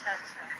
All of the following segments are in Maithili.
अच्छा अच्छा।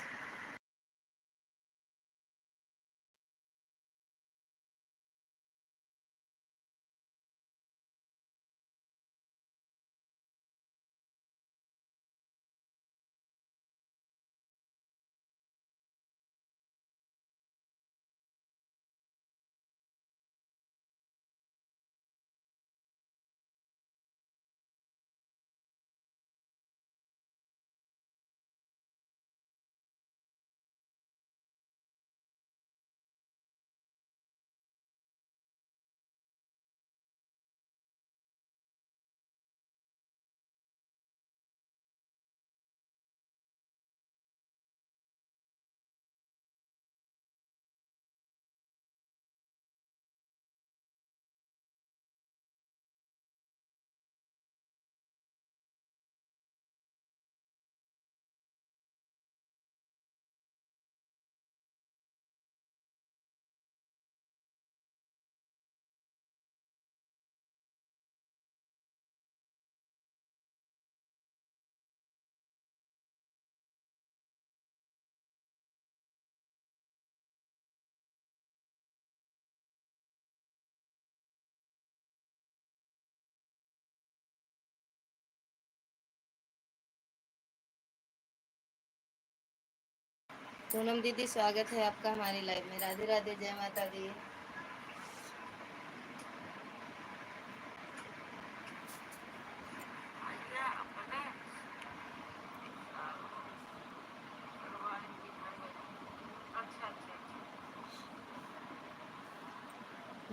पूनम दीदी स्वागत है आपका हमारी लाइव में। राधे राधे, जय माता दी।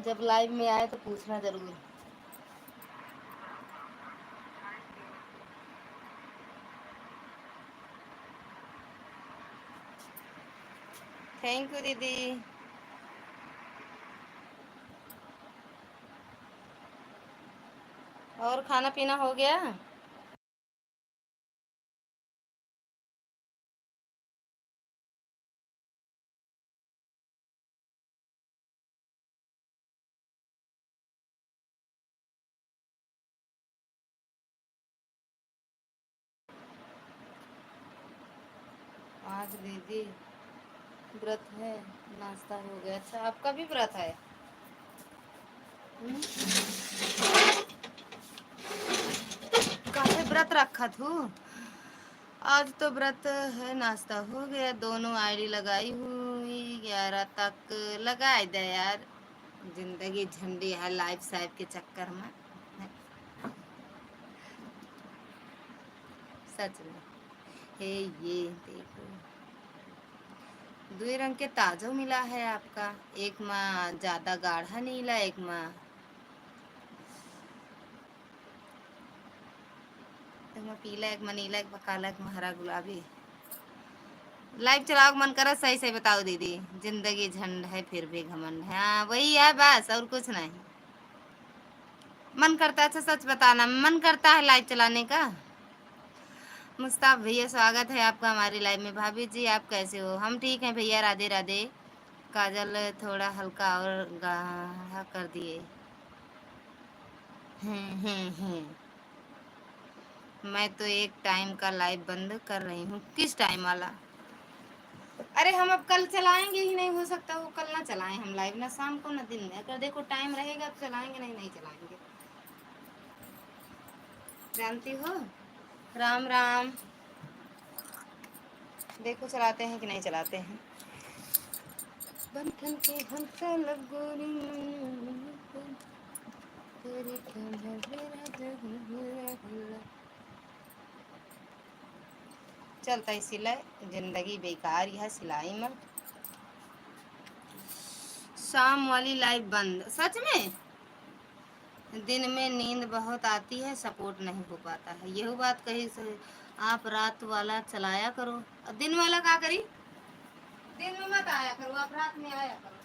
जब लाइव में आए तो पूछना जरूर। थैंक यू दीदी। और खाना पीना हो गया? आज दीदी व्रत है, नाश्ता हो गया। अच्छा, आपका भी व्रत है? काहे व्रत रखा थू? आज तो व्रत है, नाश्ता हो गया। दोनों आईडी लगाई हुई 11 तक लगाए दे यार। जिंदगी झंडी है लाइफ साइब के चक्कर में। सच में हे ये देखो, दो रंग के ताजो मिला है आपका। एक माँ ज्यादा गाढ़ा नीला, एक माँ पीला, एक माँ नीला, एक माँ काला, एक माँ हरा गुलाबी। लाइव चलाओ मन करा, सही सही बताओ दीदी। जिंदगी झंड है फिर भी घमंड है। हाँ वही है बस, और कुछ नहीं। मन करता है, अच्छा सच बताना, मन करता है लाइव चलाने का? मुस्ताफ भैया स्वागत है आपका हमारी लाइव में। भाभी जी आप कैसे हो? हम ठीक हैं भैया, राधे राधे। काजल थोड़ा हल्का और गाढ़ा कर दिए। हम्म। मैं तो एक टाइम का लाइव बंद कर रही हूँ। किस टाइम वाला? अरे हम अब कल चलाएंगे ही नहीं, हो सकता वो कल ना चलाएं हम लाइव, ना शाम को ना दिन में। अगर देखो टाइम रहेगा तो चलाएंगे, नहीं नहीं चलाएंगे। जानती हो? राम राम। देखो चलाते हैं कि नहीं चलाते हैं। बंधन के हम तलब गोरी तेरे क्या मेरा दिल। चलता ही सिलाई, जिंदगी बेकार यह सिलाई मत। शाम वाली लाइव बंद? सच में? दिन में नींद बहुत आती है, सपोर्ट नहीं हो पाता है। यह बात कही सही। आप रात वाला चलाया करो। दिन वाला क्या करी? दिन में मत आया करो, आप रात में आया करो।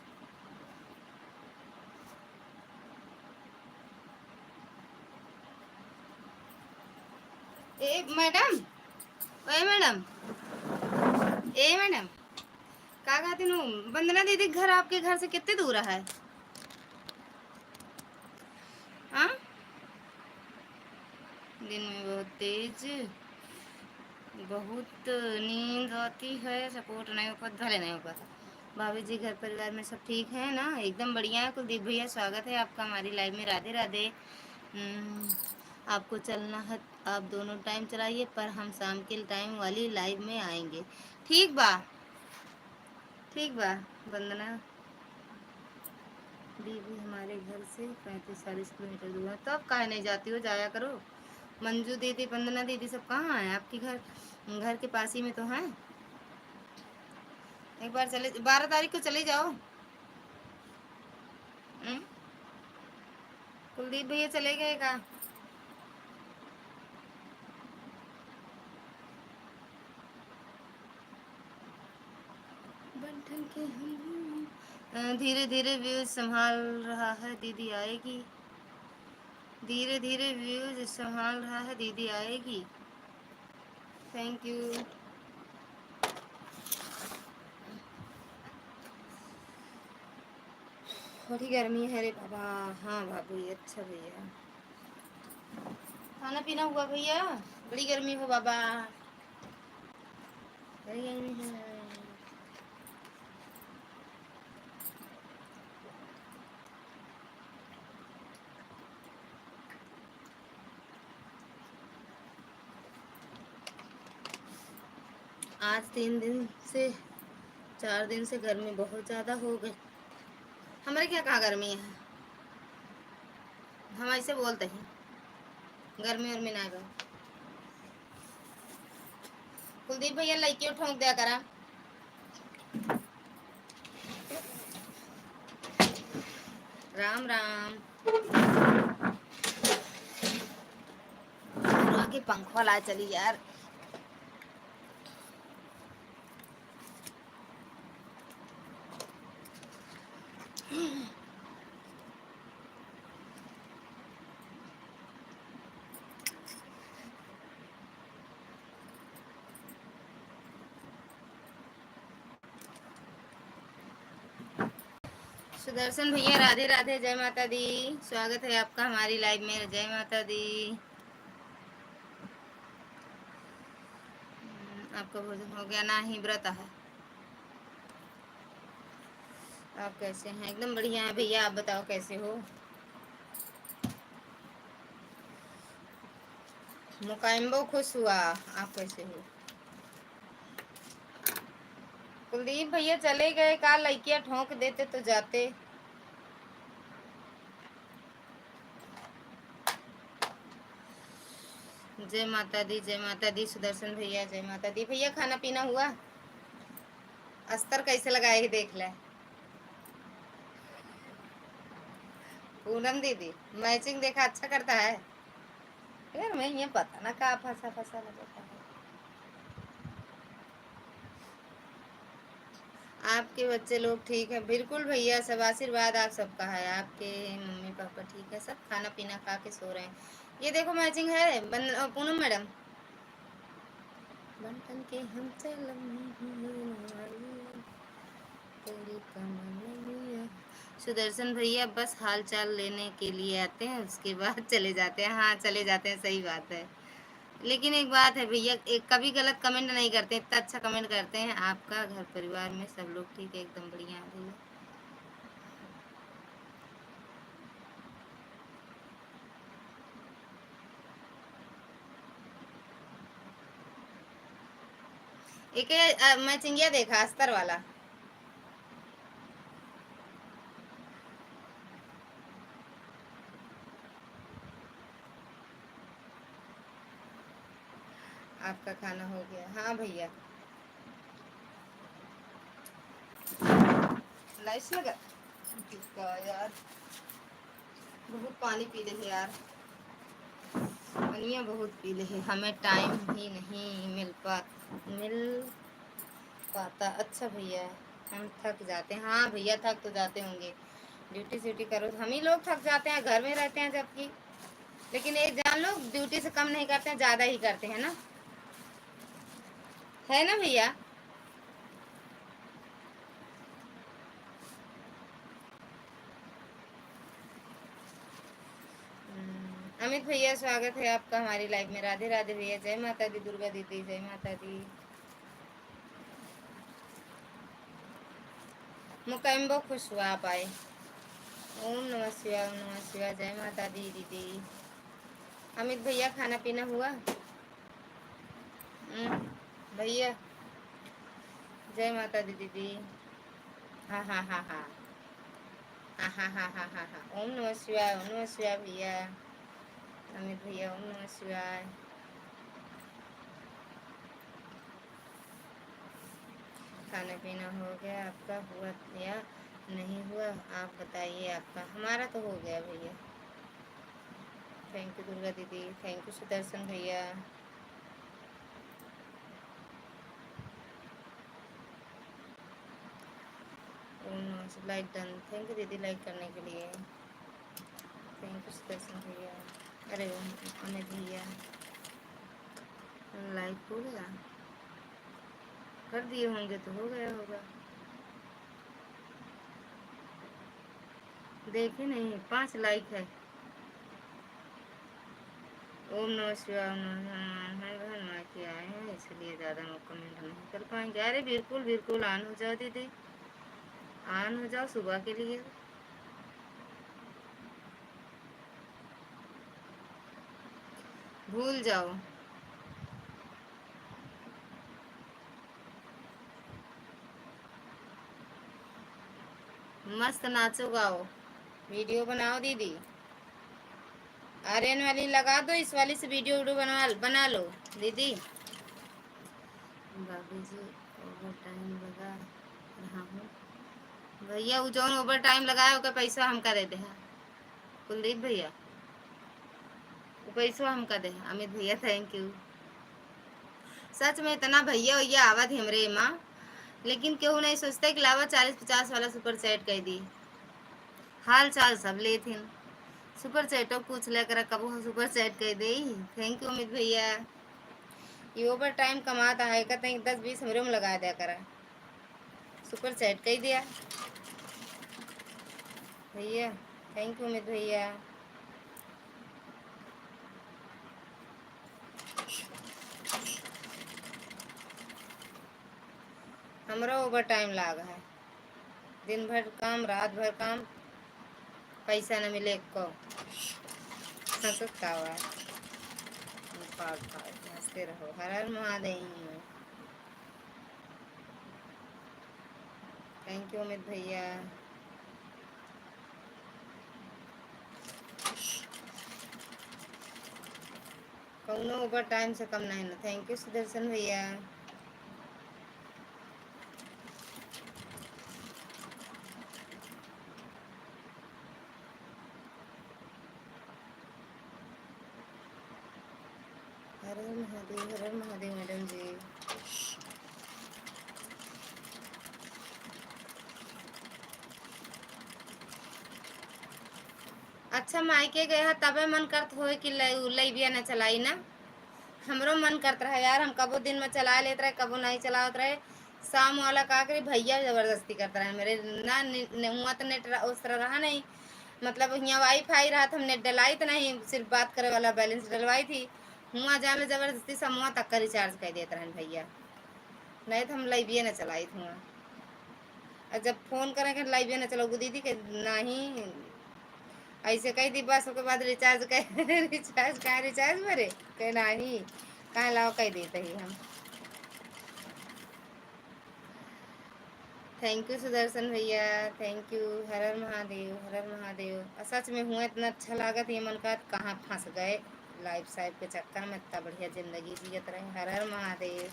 ए मैडम, ओए मैडम, ए मैडम, का कहती हूँ, वंदना दीदी घर आपके घर से कितने दूर है? हाँ? दिन में बहुत तेज, बहुत नींद आती है, सपोर्ट नहीं हो पाता, भले नहीं हो पाता। भाभी जी घर परिवार में सब ठीक है ना? एकदम बढ़िया है। कुलदीप भैया स्वागत है आपका हमारी लाइव में। राधे राधे। हम्म, आपको चलना है, आप दोनों टाइम चलाइए, पर हम शाम के टाइम वाली लाइव में आएंगे। ठीक बा, ठीक बा। वंदना दीदी हमारे घर से 35-40 किलोमीटर दूर है, तो अब काहे नहीं जाती हो? जाया करो। मंजू दीदी, वंदना दीदी सब कहाँ हैं आपके? घर घर के पास ही में तो हैं। एक बार चले, 12 तारीख को चले जाओ। हम्म? कुलदीप भैया चले गए का? बंठन के हम धीरे धीरे व्यूज संभाल रहा है, दीदी आएगी। धीरे धीरे व्यूज संभाल रहा है, दीदी आएगी। Thank U. थोड़ी गर्मी है रे बाबा। हाँ भाभी, अच्छा भैया। खाना पीना हुआ भैया? बड़ी गर्मी हो बाबा, बड़ी गर्मी है। आज 3 दिन से, 4 दिन से गर्मी बहुत ज़्यादा हो गई। हमारे क्या कहाँ गर्मी है? हम ऐसे बोलते हैं गर्मी और मिना गो। कुलदीप भैया लड़कियों ठोंक दिया करा। राम राम। आगे पंखा ला चली यार। सुदर्शन भैया राधे राधे, जय माता दी। स्वागत है आपका हमारी लाइव में। जय माता दी। आपका भोजन हो गया? ना ही व्रत है। आप कैसे हैं? एकदम बढ़िया है भैया, आप बताओ कैसे हो? मुकाइम्बो खुश हुआ। आप कैसे हो? कुलदीप भैया चले गए का? लड़कियां ठोंक देते तो जाते। जय माता दी, जय माता दी। सुदर्शन भैया जय माता दी। भैया खाना पीना हुआ? अस्तर कैसे लगाए देख ले। पूनम दीदी मैचिंग देखा अच्छा करता है यार। मैं ये पता ना कहाँ फंसा फंसा लगता है। आपके बच्चे लोग ठीक है? बिल्कुल भैया, सब आशीर्वाद आप सबका है। आपके मम्मी पापा ठीक है सब? खाना पीना खा के सो रहे हैं। ये देखो मैचिंग है पूनम मैडम। बंटन के हम सुदर्शन भैया बस हाल चाल लेने के लिए आते हैं, उसके बाद चले जाते हैं। हाँ चले जाते हैं, सही बात है। लेकिन एक बात है भैया, एक कभी गलत कमेंट नहीं करते, इतना अच्छा कमेंट करते हैं। आपका घर परिवार में सब लोग ठीक है? एकदम बढ़िया है भैया। एक मैं चिंगिया देखा अस्तर वाला। आपका खाना हो गया? हाँ भैया। लाइस लगा यार, बहुत पानी पी ले यार, पानिया बहुत पी ले। हमें टाइम ही नहीं मिल पाता। अच्छा भैया, हम थक जाते हैं। हाँ भैया थक तो जाते होंगे, ड्यूटी स्यूटी करो तो हम ही लोग थक जाते हैं, घर में रहते हैं जबकि। लेकिन एक जान लो, ड्यूटी से कम नहीं करते हैं, ज़्यादा ही करते हैं ना, है ना भैया? अमित भैया स्वागत है आपका हमारी लाइव में। राधे राधे भैया। जय माता दी दुर्गा दीदी। जय माता दी। मुकैम्बो खुश हुआ आप आए। ओम नमः शिवाय। ओम नमः शिवाय। जय माता दी दीदी। अमित भैया खाना पीना हुआ? भैया जय माता दी दीदी। हाँ हाँ हाँ हाँ हाँ हाँ हाँ हाँ हाँ हाँ। ओम नमः शिवाय। ओम नमः शिवाय भैया। अमित भैया ओम नमः शिवाय। खाना पीना हो गया आपका? हुआ या नहीं हुआ आप बताइए आपका। हमारा तो हो गया भैया। थैंक यू दुर्गा दीदी। थैंक यू सुदर्शन भैया। Like done. थैंक यू दीदी लाइक करने के लिए। थैंक यू सुदर्शन भैया। अरे अमित भैया लाइक हो गया? कर दिए होंगे तो हो गया होगा। देखे नहीं 5 लाइक है। ओम नमः शिवाय। ओम नमः हनुमान बहन माँ के आए हैं इसलिए ज़्यादा कमेंट नहीं कर पाएंगे। अरे बिल्कुल बिल्कुल ऑन हो जाओ दीदी। ऑन हो जाओ सुबह के लिए। भूल जाओ। मस्त नाचो गाओ। वीडियो बनाओ दीदी। आर्यन वाली लगा दो। इस वाली से वीडियो बना लो दीदी। भाभी जी ओवर टाइम लगा रहा हूँ भैया। वो जो ओवर टाइम लगाए ओके पैसा हमका दे दे। कुलदीप भैया वो पैसा हमका दे। अमित भैया थैंक यू। सच में इतना भैया भैया आवत हमरे माँ, लेकिन क्यों नहीं सोचते कि लावा 40-50 वाला सुपर चैट कह दी। हाल चाल सब ले थे। सुपर चैटो पूछ ले कर कब सुपर चैट कह दे। थैंक यू अमित भैया। ये ओवर टाइम कमाता है कहते 10-20 हमरे में लगा दिया करा। सुपर चैट कह दिया भैया। थैंक यू अमित भैया। हमारा ओवर टाइम लाग है। दिन भर काम रात भर काम पैसा न मिले को सकता हुआ हंसते रहो। हर हर महादेव। थैंक यू अमित भैया। कौनो ओवर टाइम से कम नहीं ना। थैंक यू सुदर्शन भैया। हर हर महादेव। हर हर महादेव मैडम जी। अच्छा मायके गए तबे मन करत हो कि लैबिया न चलाई ना। हमरो मन करता रहा यार। हम कबो दिन में चला लेते रहे कबो नहीं चलावत रहे। शाम वाला का करी भैया जबरदस्ती करता रहे मेरे ना। हुआ तो नेट उस तरह रहा नहीं। मतलब यहाँ वाईफाई रहा था। हम नेट डलाई तो नहीं सिर्फ बात करे वाला बैलेंस डलवाई थी। हुआ जाने जबरदस्ती समूह तक का रिचार्ज कर देते रहे भैया। नहीं तो हम लाइबिया न चलाई थी। और जब फोन करेंगे लाइबिया न चलाओ दीदी के नहीं ऐसे कही दी बस उसके बाद रिचार्ज कर रिचार्ज कहाँ रिचार्ज भरे कह नहीं कहाँ लाओ कह देते ही हम। थैंक यू सुदर्शन भैया। Thank you. हर हर महादेव। हर हर महादेव। सच में हुआ इतना अच्छा लागत ये मन का कहाँ फंस गए लाइफ साइब के चक्कर में। इतना बढ़िया जिंदगी जियत रहे। हर हर महादेव।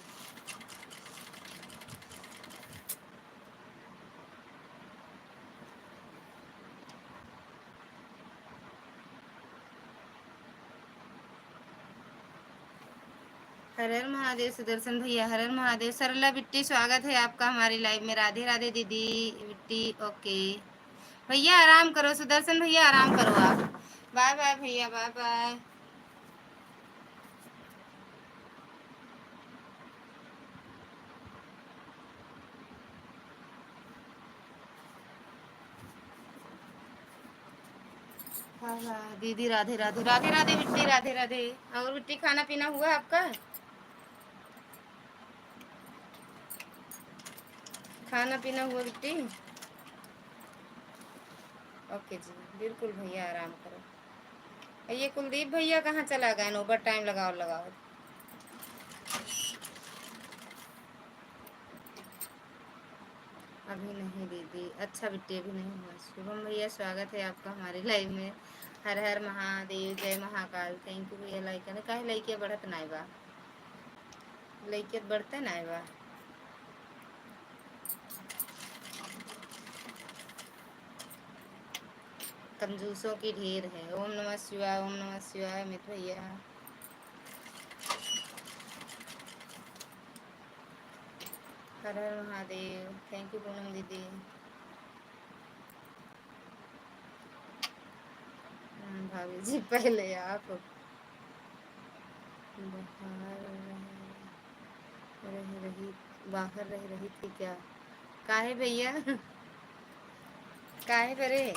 हर हर महादेव सुदर्शन भैया। हर हर महादेव। सरला बिट्टी स्वागत है आपका हमारी लाइव में। राधे राधे दीदी बिट्टी। ओके भैया आराम करो। सुदर्शन भैया आराम करो आप। बाय बाय भैया। बाय बाय। हाँ हाँ दीदी, राधे राधे, राधे राधे बिट्टी, राधे राधे। और बिट्टी, खाना पीना हुआ आपका? खाना पीना हुआ बिट्टी? ओके जी, बिल्कुल भैया, आराम करो। ये कुलदीप भैया कहाँ चला गया? ओवर टाइम लगाओ लगाओ। अभी नहीं दीदी। अच्छा बिट्टी, अभी नहीं हुआ। शुभम भैया, स्वागत है आपका हमारे लाइव में। हर हर महादेव, जय महाकाल। थैंक यू भैया। लाइक करने काहे लइके बढ़त नाय बा? लइके बढ़ते नाय बा। कंजूसों की ढेर है। ओम नमः शिवाय, ओम नमः शिवाय अमित भैया। हर हर महादेव। थैंक यू पूनम दीदी। भाभी जी पहले आप रह रही बाहर रह रही थी क्या? काहे भैया? काहे परे?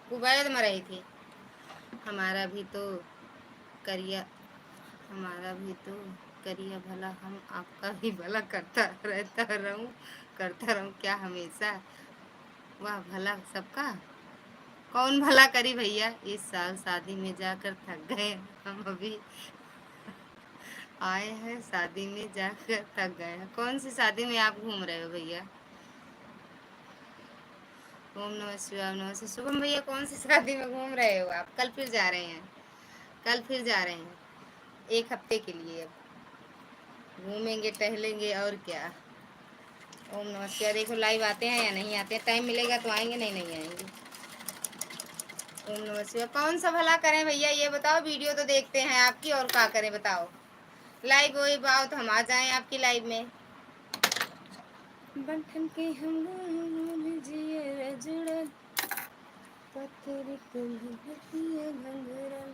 कुवैत में रही थी। हमारा भी तो करिया हमारा भी तो करिया भला, हम आपका भी भला करता रहूं क्या हमेशा? वाह, भला सबका कौन भला करी भैया? इस साल शादी में जाकर थक गए हम। अभी आए हैं, शादी में जाकर थक गए हैं। कौन सी शादी में आप घूम रहे हो भैया? ओम नमः शिवाय, ओम नमः शिवाय। शुभम भैया, कौन सी शादी में घूम रहे हो आप? कल फिर जा रहे हैं? कल फिर जा रहे हैं? एक हफ्ते के लिए अब घूमेंगे टहलेंगे और क्या। ओम नमः शिवाय। देखो लाइव आते हैं या नहीं आते हैं? टाइम मिलेगा तो आएंगे, नहीं नहीं आएंगे। ओम नमः शिवाय। कौन सा भला करें भैया, ये बताओ। वीडियो तो देखते हैं आपकी, और क्या करें बताओ? लाइव वही बाओ तो हम आ जाएं आपकी लाइव में। बंठन के हम जिए जुड़ल, पत्थर कलहतिया घंघरल।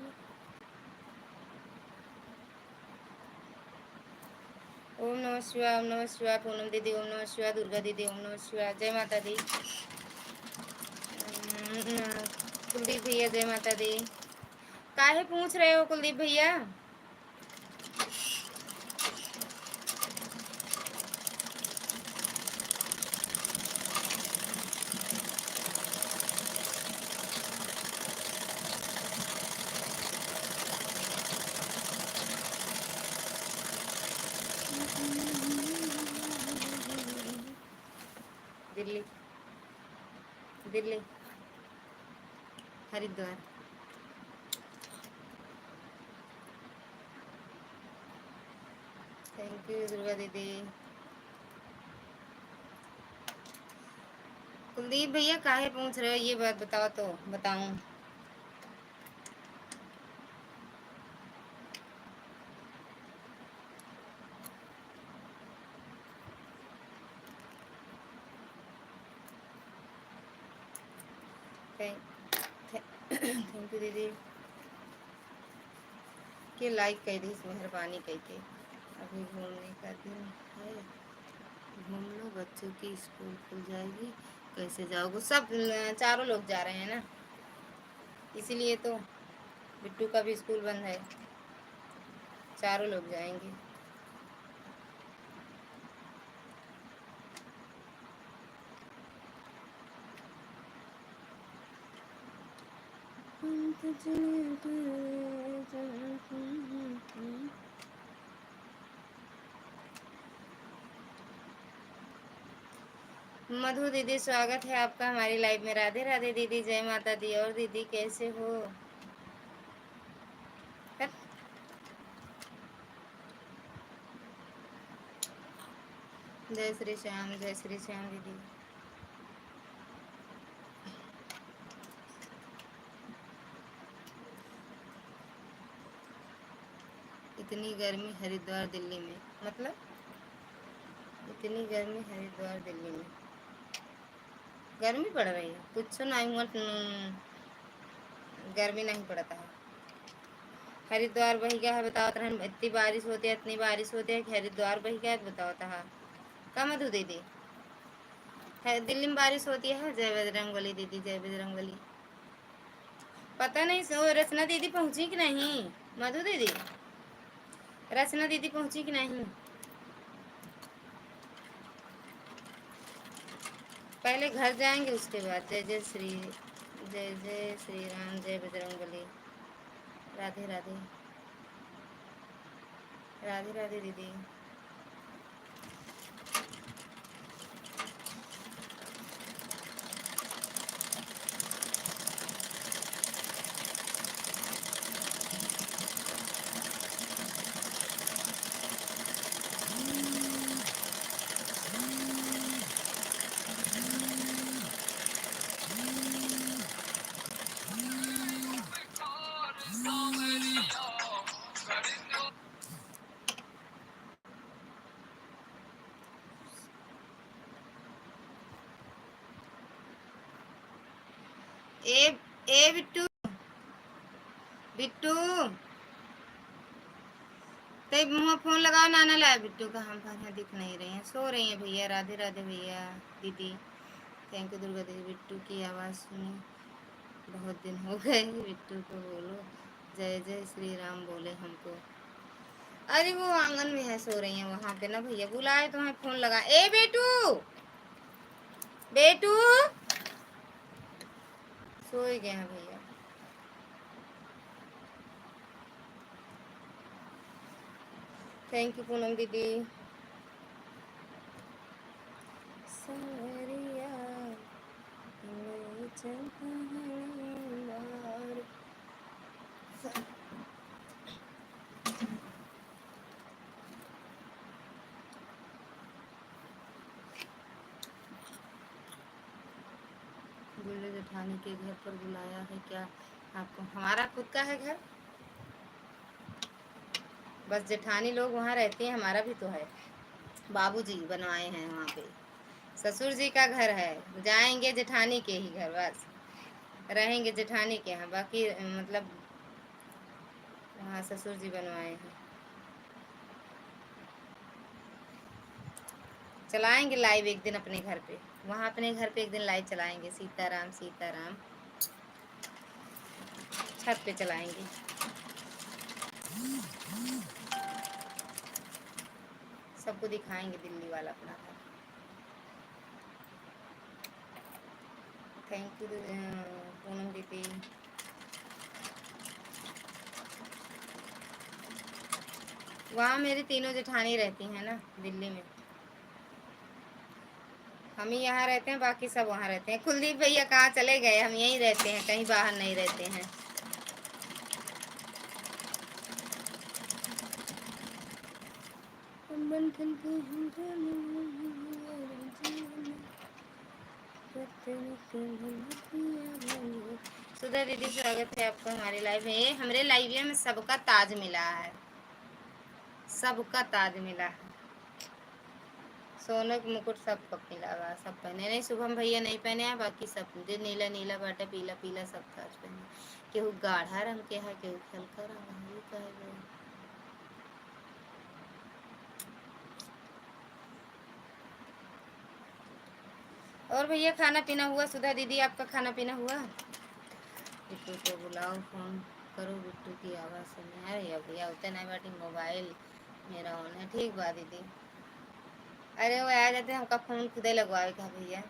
ओम नमः शिवाय, ओम नमः शिवाय पूनम दीदी, ओम नमः शिवाय दुर्गा दीदी, ओम नमः शिवाय। जय माता दी। कुलदीप भैया, जय माता दी। काहे पूछ रहे हो कुलदीप भैया? दिल्ली, दिल्ली, हरिद्वार। थैंक यू दुर्गा दीदी। कुलदीप भैया काहे पूछ रहे हो, ये बात बताओ तो बताऊं। थैंक यू दीदी के लाइक कह दी, मेहरबानी कह के। अभी घूमने का दिन है, घूम लो। बच्चों की स्कूल खुल जाएगी, कैसे जाओगे? सब चारों लोग जा रहे हैं ना, इसीलिए तो। बिट्टू का भी स्कूल बंद है, चारों लोग जाएंगे। मधु दीदी, स्वागत है आपका हमारी लाइव में। राधे राधे दीदी, जय माता दी। और दीदी कैसे हो? जय श्री श्याम, जय श्री श्याम दीदी। इतनी गर्मी हरिद्वार दिल्ली में, मतलब इतनी गर्मी हरिद्वार दिल्ली में गर्मी पड़ रही है? कुछ नहीं हुआ, गर्मी नहीं पड़ता है। हरिद्वार बही गया है बताओ तरहन, इतनी बारिश होती है, इतनी बारिश होती है कि हरिद्वार बही गया है बताओ तहा का मधु दीदी है। दिल्ली में बारिश होती है। जय बजरंगबली दीदी, जय बजरंगबली। पता नहीं सो रचना दीदी पहुंची कि नहीं। मधु दीदी, रचना दीदी पहुंची कि नहीं। पहले घर जाएंगे उसके बाद जय जय श्री, जय जय श्री राम, जय बजरंगबली। राधे राधे, राधे राधे दीदी। ए बिट्टू, बिट्टू ते मुँह फोन लगाओ, नाना लाया बिट्टू का। हम यहाँ दिख नहीं रही हैं, सो रही हैं भैया। राधे राधे भैया दीदी, थैंक यू दुर्गा दीदी। बिट्टू की आवाज़ सुनी बहुत दिन हो गए, बिट्टू को बोलो जय जय श्री राम बोले हमको। अरे वो आंगन में है, सो रही है वहाँ पे ना भैया। बुलाए तो हमें फोन लगा। ए बेटू, बेटू सो ही गए हैं भैया। थैंक यू पूनम दीदी। सवरिया ले चलता है बार। बुल्ले जेठानी के घर पर बुलाया है क्या आपको। हमारा खुद का है घर, बस जेठानी लोग वहाँ रहती हैं, हमारा भी तो है। बाबूजी बनवाए हैं वहाँ पे। ससुर जी का घर है, जाएंगे जेठानी के ही घर, बस रहेंगे जेठानी के यहाँ। बाकी मतलब वहाँ ससुर जी बनवाए हैं। चलाएंगे लाइव एक दिन अपने घर पे, वहाँ अपने घर पे एक दिन लाइव चलाएंगे। सीताराम सीताराम छत पे चलाएंगे। सबको दिखाएंगे दिल्ली वाला अपना घर। थैंक यू पूनम दीदी। वहाँ मेरी तीनों जेठानी रहती हैं ना दिल्ली में। हम ही यहाँ रहते हैं, बाकी सब वहाँ रहते हैं। कुलदीप भैया कहाँ चले गए, हम यहीं रहते हैं, कहीं बाहर नहीं रहते हैं। सुधा दीदी स्वागत है आपका हमारे लाइव में। ये हमारे लाइव में सबका ताज मिला है, सबका ताज मिला है। सोने का मुकुट सबको मिला हुआ, सब पहने नहीं। शुभम भैया नहीं पहने हैं, बाकी सब जो नीला नीला बाटा, पीला पीला सब ताज पहने। केहू गाढ़ा रंग के है, केहू हल्का रंग है। और भैया खाना पीना हुआ। सुधा दीदी आपका खाना पीना हुआ। बिट्टू को बुलाओ, फोन करो, बिट्टू की आवाज़ सुने। अरे भैया उतने नहीं बाटी, मोबाइल मेरा ऑन है। ठीक बा दीदी। अरे वो आ जाते हैं, हमका फोन खुदे लगवाए का भैया।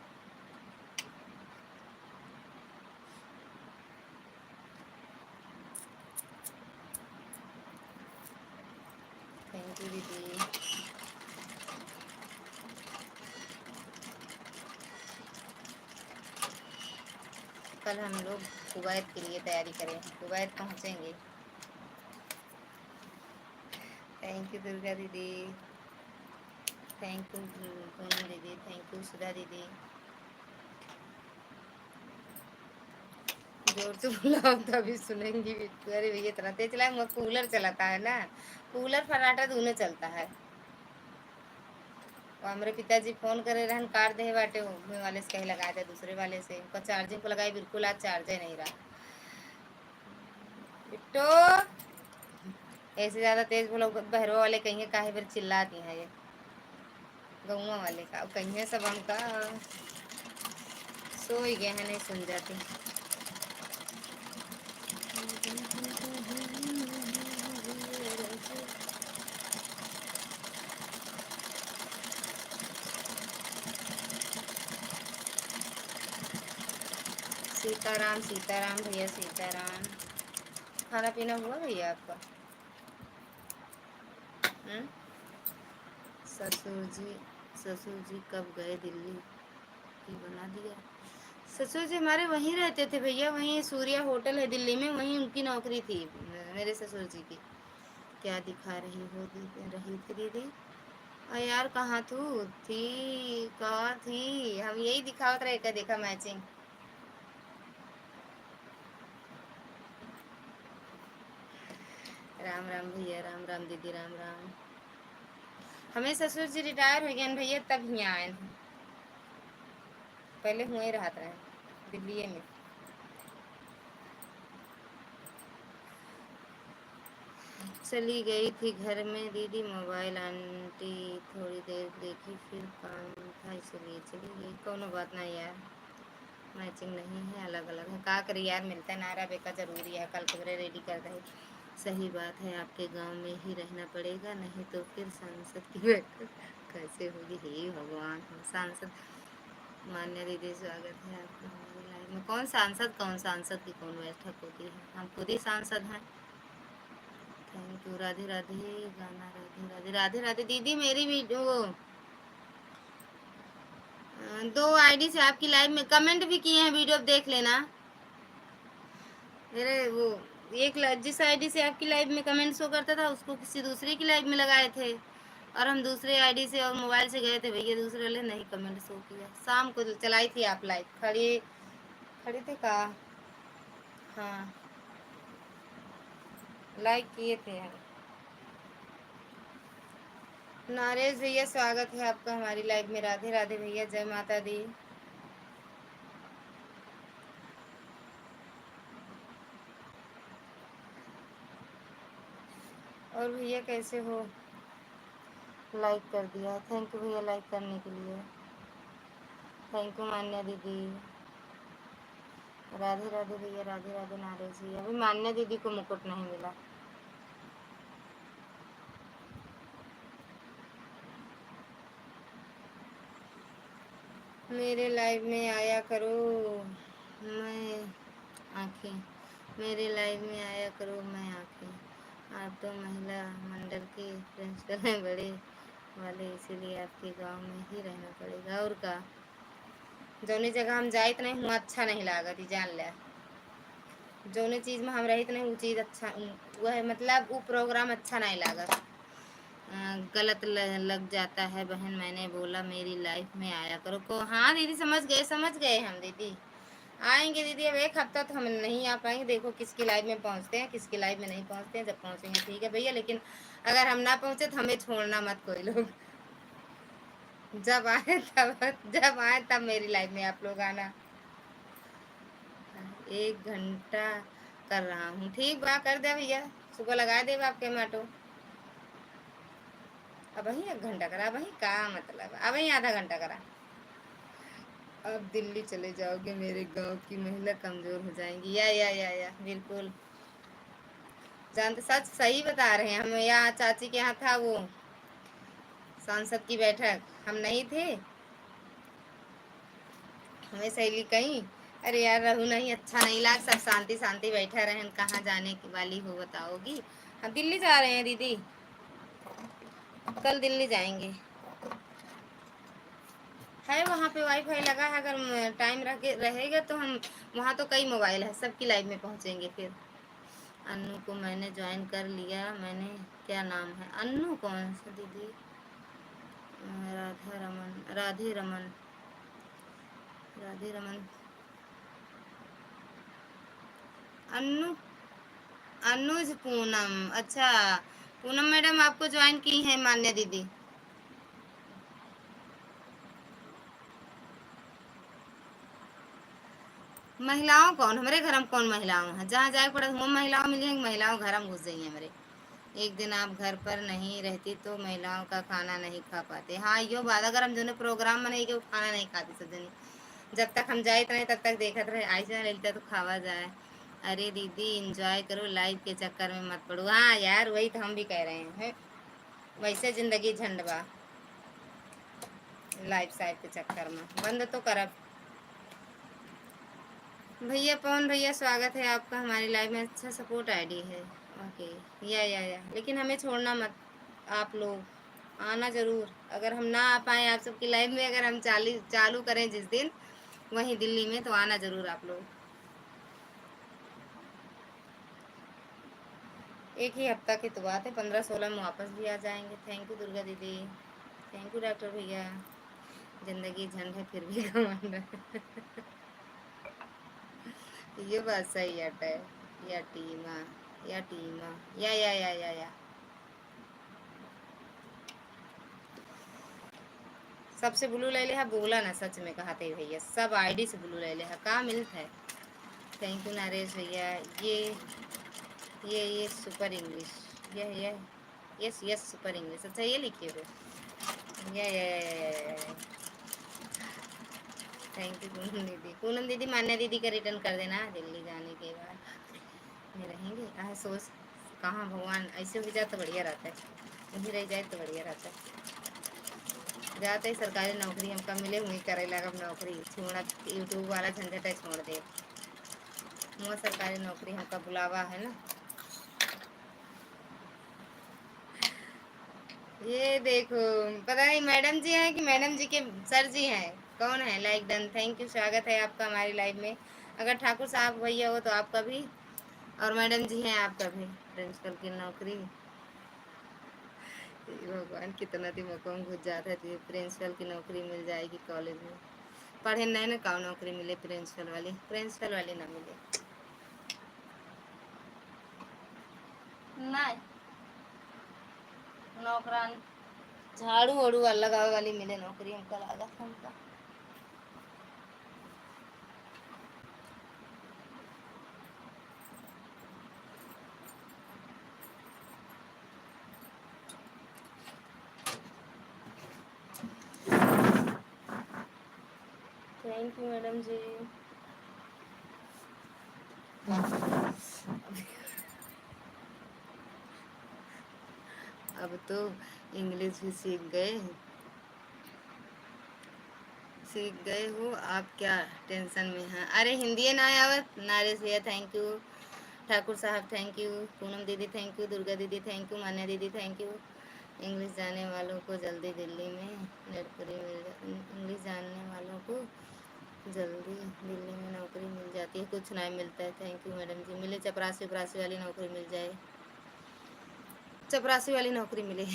थैंक यू दीदी। कल हम लोग कुवैत के लिए तैयारी करें, कुवैत पहुँचेंगे। थैंक यू दुर्गा दीदी, थैंक यू पूनम दीदी, थैंक यू सुधा दीदी। जोर से बुलाओ तभी सुनेंगी। अरे भैया इतना तेज चलाए, कूलर चलाता है ना, कूलर फर्राटा दोनों चलता है। तो हमारे पिताजी फोन करे रहन, कार दे बाटे वाले से कहीं लगा दे, दूसरे वाले से उनका चार्जिंग को लगाई, बिल्कुल आज चार्जर नहीं रहा। बिट्टो ऐसे ज़्यादा तेज बोलो बहरवा वाले कहीं काहे फिर चिल्लाती हैं ये गौवा वाले का कहीं सब हमका सो ही गए हैं नहीं सुन जाती। सीताराम सीताराम भैया सीताराम। खाना पीना हुआ भैया आपका? हम्म? ससुर जी ससुर जी कब गए दिल्ली की बना दिया? ससुर जी हमारे वहीं रहते थे भैया, वहीं सूर्या होटल है दिल्ली में, वहीं उनकी नौकरी थी मेरे ससुर जी की। क्या दिखा रही थी दीदी? यार कहाँ कहाँ थी? हम यही दिखावत रहे, क्या देखा मैचिंग। राम राम भैया, राम राम दीदी, राम राम। हमें ससुर जी रिटायर हो गए भैया, तब यहाँ आए हैं। पहले हुए रहा था दिल्ली में। चली गई थी घर में दीदी, मोबाइल आंटी थोड़ी देर देखी, फिर काम था इसलिए चली गई। कोनो बात नहीं यार, मैचिंग नहीं है, अलग अलग है। का करी यार, मिलता नारा बेका जरूरी है, कल खबरें रेडी कर दे। सही बात है, आपके गांव में ही रहना पड़ेगा, नहीं तो फिर सांसद की बैठक कैसे होगी? हे भगवान। सांसद मान्य दीदी स्वागत है आपका हमारी लाइफ में। कौन सांसद की कौन बैठक होती है? हम खुद ही सांसद हैं। Thank U. राधे राधे गाना, राधे राधे राधे राधे दीदी। मेरी वीडियो 2 आईडी से आपकी लाइव में कमेंट भी किए हैं, वीडियो देख लेना। मेरे वो एक जिस आईडी से आपकी लाइव में कमेंट शो करता था, उसको किसी दूसरे की लाइव में लगाए थे, और हम दूसरे आईडी से और मोबाइल से गए थे भैया, दूसरे वाले नहीं कमेंट शो किया। शाम को चलाई थी आप लाइव, खड़ी खड़ी थे का? हाँ, लाइक किए थे हम। नरेश भैया स्वागत है आपका हमारी लाइव में। राधे राधे भैया, जय माता दी। और भैया कैसे हो? लाइक कर दिया, थैंक यू भैया लाइक करने के लिए। थैंक यू मान्या दीदी। राधे राधे भैया, राधे राधे नरेश भैया। अभी मान्या दीदी को मुकुट नहीं मिला। मेरे लाइव में आया करो, मैं आँखें मेरे लाइव में आया करो, मैं आँखें। आप तो महिला मंडल के प्रिंसिपल हैं बड़े वाले, इसीलिए आपके गांव में ही रहना पड़ेगा। और का जौनी जगह हम जाइत नहीं हुआ अच्छा नहीं लागत, जान ले। जौने चीज़ में हम रहित नहीं वो चीज़ अच्छा, वह मतलब वो प्रोग्राम अच्छा नहीं लागत। गलत लग जाता है बहन। मैंने बोला मेरी लाइफ में आया करो को। हाँ दीदी, समझ गए हम दीदी। आएंगे दीदी, अब एक हफ्ता तो हम नहीं आ पाएंगे। देखो किसकी लाइफ में पहुंचते हैं, किसकी लाइफ में नहीं पहुंचते हैं। जब पहुंचेंगे ठीक है भैया, लेकिन अगर हम ना पहुंचे तो हमें छोड़ना मत कोई लोग। जब आए तब मेरी लाइफ में आप लोग आना। 1 घंटा कर रहा हूँ, ठीक बा, कर दे भैया। सुबह लगा दे आपके माटो। अब वही 1 घंटा करा, वही का मतलब, अब वही आधा घंटा करा। अब दिल्ली चले जाओगे, मेरे गांव की महिला कमजोर हो जाएंगी। या बिल्कुल जानते, सच सही बता रहे हैं। हम यहाँ चाची के यहाँ था वो सांसद की बैठक, हम नहीं थे। हमें सहेली कहीं, अरे यार रहू नहीं, अच्छा नहीं लाग, सब शांति शांति बैठा रहें। कहाँ जाने की वाली हो बताओगी? हम दिल्ली जा रहे हैं दीदी, कल दिल्ली जाएंगे। है वहाँ पे वाईफाई लगा है, अगर टाइम रहेगा तो हम वहाँ, तो कई मोबाइल है, सबकी लाइव में पहुँचेंगे फिर। अन्नू को मैंने ज्वाइन कर लिया। मैंने, क्या नाम है अन्नू? कौन सा दीदी? राधा रमन, राधे रमन। अन्नू, अनुज पूनम, अच्छा पूनम मैडम आपको ज्वाइन की है मान्या दीदी। महिलाओं कौन? हमारे घर में कौन महिलाओं है? जहाँ जाए पड़े वो महिलाओं मिल जाएंगी, महिलाओं घर में घुस जाइए हमारे। एक दिन आप घर पर नहीं रहती तो महिलाओं का खाना नहीं खा पाते। हाँ यो बात, अगर हम जो प्रोग्राम में नहीं के खाना नहीं खाते सब जनी, जब तक हम जाए नहीं तब तक देखते रहे, ऐसा लगता तो खावा जाए। अरे दीदी इंजॉय करो, लाइफ के चक्कर में मत पड़ो। हाँ यार वही तो हम भी कह रहे हैं, वैसे जिंदगी झंडवा, लाइफ साइड के चक्कर में बंद तो करब। भैया पवन भैया स्वागत है आपका हमारी लाइव में, अच्छा सपोर्ट आईडी है। ओके, या लेकिन हमें छोड़ना मत, आप लोग आना ज़रूर। अगर हम ना आ पाए आप सबकी लाइव में, अगर हम चालू करें जिस दिन वहीं दिल्ली में, तो आना ज़रूर आप लोग। एक ही हफ्ता की तो बात है, 15-16 में वापस भी आ जाएंगे। थैंक यू दुर्गा दीदी, थैंक यू डॉक्टर भैया। ज़िंदगी झंड है फिर भी घमंड है। ये बात सही है। या टीमा, या टीमा, या सबसे ब्लू ले ले है, बोला ना सच में कहा थे भैया, सब आईडी से ब्लू ले ले है, कहाँ मिलता है। थैंक यू नरेश भैया। ये सुपर इंग्लिश, ये यस यस सुपर इंग्लिश, अच्छा ये लिखिए फिर। ये थैंक यू पूनम दीदी मान्या दीदी का रिटर्न कर देना दिल्ली जाने के बाद में रहेंगे। सोच कहाँ भगवान, ऐसे हो जाए तो बढ़िया रहता है, वहीं रह जाए तो बढ़िया रहता है। जाते ही सरकारी नौकरी हमका मिले, वहीं करे लगा नौकरी छोड़ा, यूट्यूब वाला झंझट है छोड़ दे। वहाँ सरकारी नौकरी हमका बुलावा है ना। ये देखो, पता नहीं मैडम जी हैं कि मैडम जी के सर जी हैं, कौन है। लाइक डन, थैंक यू, स्वागत है आपका हमारी लाइव में। अगर ठाकुर साहब भैया हो तो आपका भी, और मैडम जी हैं आपका भी। प्रिंसिपल की नौकरी, भगवान कितना दिमाग में घुस जाता है तो प्रिंसिपल की नौकरी मिल जाएगी कॉलेज में। पढ़े नहीं ना, कहाँ नौकरी मिले प्रिंसिपल वाली ना मिले। नहीं नौकरान झाड़ू वाड़ू लगावे वाली मिले नौकरी, हमका लागत हमका। थैंक यू मैडम जी। अब तो इंग्लिश भी सीख गए हो आप, क्या टेंशन में हैं। अरे हिंदी ना आवत, नारिश भैया थैंक यू, ठाकुर साहब थैंक यू, पूनम दीदी थैंक यू, दुर्गा दीदी थैंक यू, मान्या दीदी थैंक यू। इंग्लिश जानने वालों को जल्दी दिल्ली में नौकरी इंग्लिश जानने वालों को जल्दी दिल्ली में नौकरी मिल जाती है, कुछ नहीं मिलता है। थैंक यू मैडम जी, मिले चपरासी उपरासी वाली नौकरी मिल जाए, चपरासी वाली नौकरी मिले।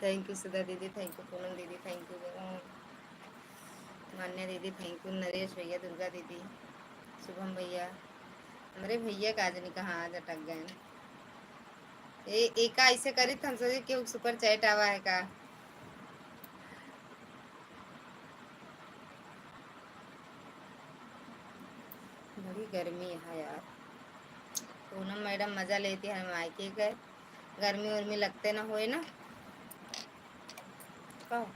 थैंक यू सुधा दीदी, थैंक यू पूनम दीदी, थैंक यू मान्या दीदी, थैंक यू नरेश भैया, दुर्गा दीदी, शुभम भैया। अरे भैया का आज नहीं कहाँ आज अटक गए। एक ऐसे करी तो हम सोचे कि सुपर चैट आवा है का। बड़ी गर्मी है यार। पूनम मैडम मजा लेती है, हम मायके गए, गर्मी उर्मी लगते ना होए ना। कहो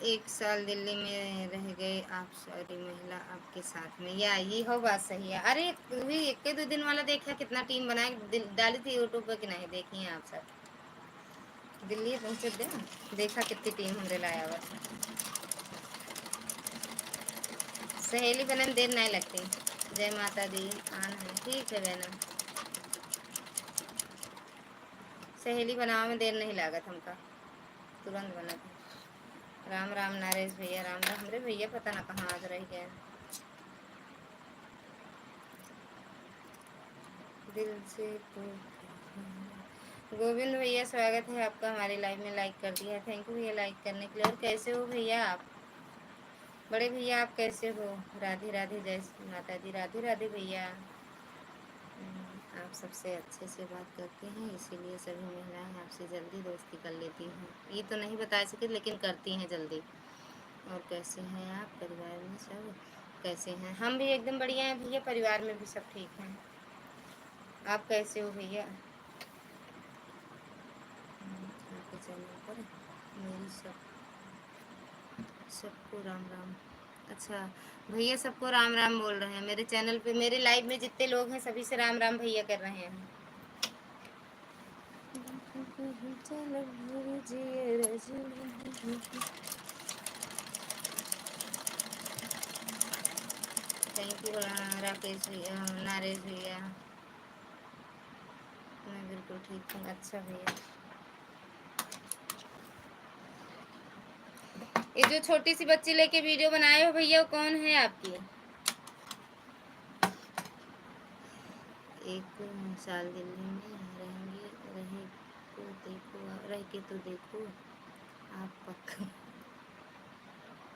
1 साल दिल्ली में रह गए आप, सारी महिला आपके साथ में, या ये हो बात सही है। अरे भी 1-2 दिन वाला देखा, कितना टीम बनाए डाली थी यूट्यूब पर कि नहीं देखी है आप सब। दिल्ली पहुँचे दे, देखा कितनी टीम हमरे लाया हुआ। सहेली बनने में देर नहीं लगती। जय माता दी, आना है ठीक है बहना, सहेली बनाने में देर नहीं लागत हमका, तुरंत बना था। राम राम नरेश भैया, राम राम। हमरे भैया पता ना कहाँ आज रह गए। दिल से गोविंद भैया स्वागत है आपका हमारी लाइव में, लाइक कर दिया, थैंक यू भैया लाइक करने के लिए। और कैसे हो भैया आप, बड़े भैया आप कैसे हो। राधे राधे, जय माता दी, राधे राधे भैया। आप सबसे अच्छे से बात करते हैं, इसीलिए सभी महिलाएं आपसे जल्दी दोस्ती कर लेती हैं। ये तो नहीं बता सके लेकिन करती हैं जल्दी। और कैसे हैं आप, परिवार में सब। कैसे हैं? हम भी एकदम बढ़िया हैं भैया, परिवार में भी सब ठीक हैं। आप कैसे हो भैया? आपके चैनल पर मेरी सबको राम राम। अच्छा भैया, सबको राम राम बोल रहे हैं मेरे चैनल पे। मेरे लाइव में जितने लोग हैं सभी से राम राम भैया कर रहे हैं। थैंक यू राकेश भैया, नरेश भैया। मैं बिल्कुल ठीक हूँ। अच्छा भैया, ये जो छोटी सी बच्ची लेके वीडियो बनाए हो भैया, वो कौन है आपकी? 1 साल दिल्ली में रहेंगे, रह के तो देखो आप पक्का।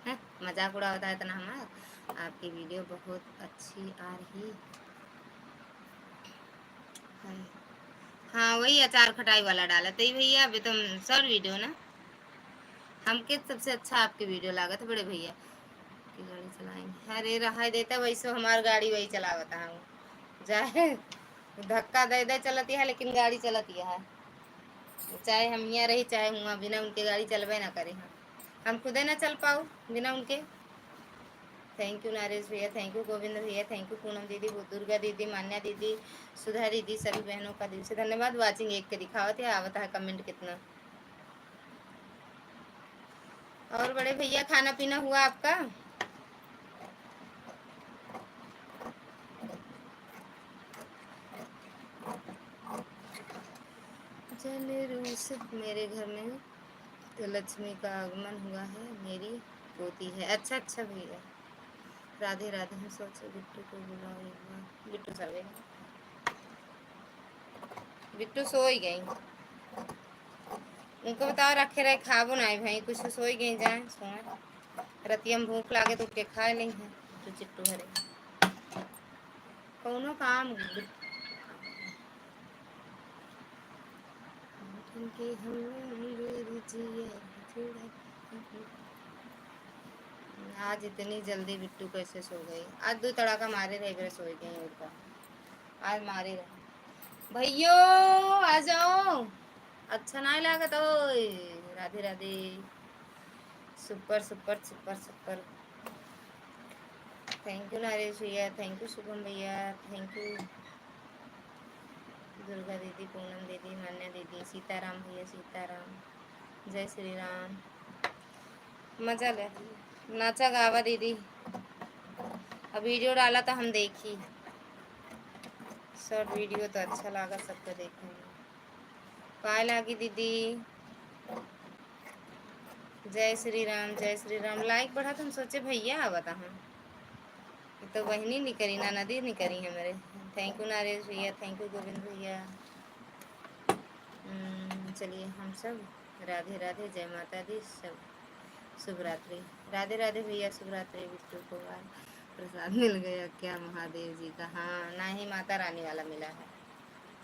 है मजाक उड़ा होता है इतना हमारा। आपकी वीडियो बहुत अच्छी आ रही है। हाँ वही अचार खटाई वाला डाला तो ही भैया, अभी तुम सर वीडियो ना हमके सबसे अच्छा आपकी वीडियो लागत बड़े भैया की गाड़ी चलाएंगे। अरे रहा देता वैसे हमार गाड़ी वही चलावता हूँ, चाहे धक्का दे दे चलती है लेकिन गाड़ी चलती है। चाहे हम यहाँ रही चाहे हुआ, बिना उनके गाड़ी चलबे ना करे। हम खुदे ना चल पाओ बिना उनके। थैंक यू नरेश भैया, थैंक यू गोविंद भैया, थैंक यू पूनम दीदी, दुर्गा दीदी, मान्या दीदी, सुधा दीदी, सभी बहनों का दिल से धन्यवाद। वाचिंग एक के दिखावत है, आवता है कमेंट कितना। और बड़े भैया खाना पीना हुआ आपका? रूस मेरे घर में तो लक्ष्मी का आगमन हुआ है, मेरी पोती है। अच्छा अच्छा भैया, राधे राधे। हम सोचे बिट्टू को बुलाओ एक बार। बिट्टू सर्वे, बिट्टू सो ही गई। उनको बताओ रखे रहे खाबो ना भाई, कुछ सो ही गई जाए सोए। रतिया में भूख लागे तो के खा ली है तो चिट्टू हरे कौनो काम के आज इतनी जल्दी बिट्टू कैसे सो गई? आज 2 तड़ाका मारे रहे बड़े सो गई उनका। आज मारे रहे भैयो, आ जाओ। अच्छा नहीं लागत ओ। Radhe Radhe. Super super super super. Thank you Naresh भैया, थैंक यू शुभम भैया, थैंक यू दुर्गा दीदी, पूनम दीदी, मान्या दीदी, सीताराम भैया, सीताराम, जय श्री राम। मजा ले नाचा गावा दीदी। अब वीडियो डाला तो हम देखी, शॉर्ट वीडियो तो अच्छा लगा सबको देखने में। पाए लागी दीदी, जय श्री राम, जय श्री राम। लाइक बढ़ा तो हम सोचे भैया बता हम तो बहनी नहीं करी ना नदी नहीं करी है मेरे। थैंक यू नरेश भैया, थैंक यू गोविंद भैया। चलिए हम सब राधे राधे, जय माता दी, सब शुभ रात्रि। राधे राधे भैया, शुभ रात्रि। बिट्टू को आज प्रसाद मिल गया क्या महादेव जी का? हाँ ना ही माता रानी वाला मिला है।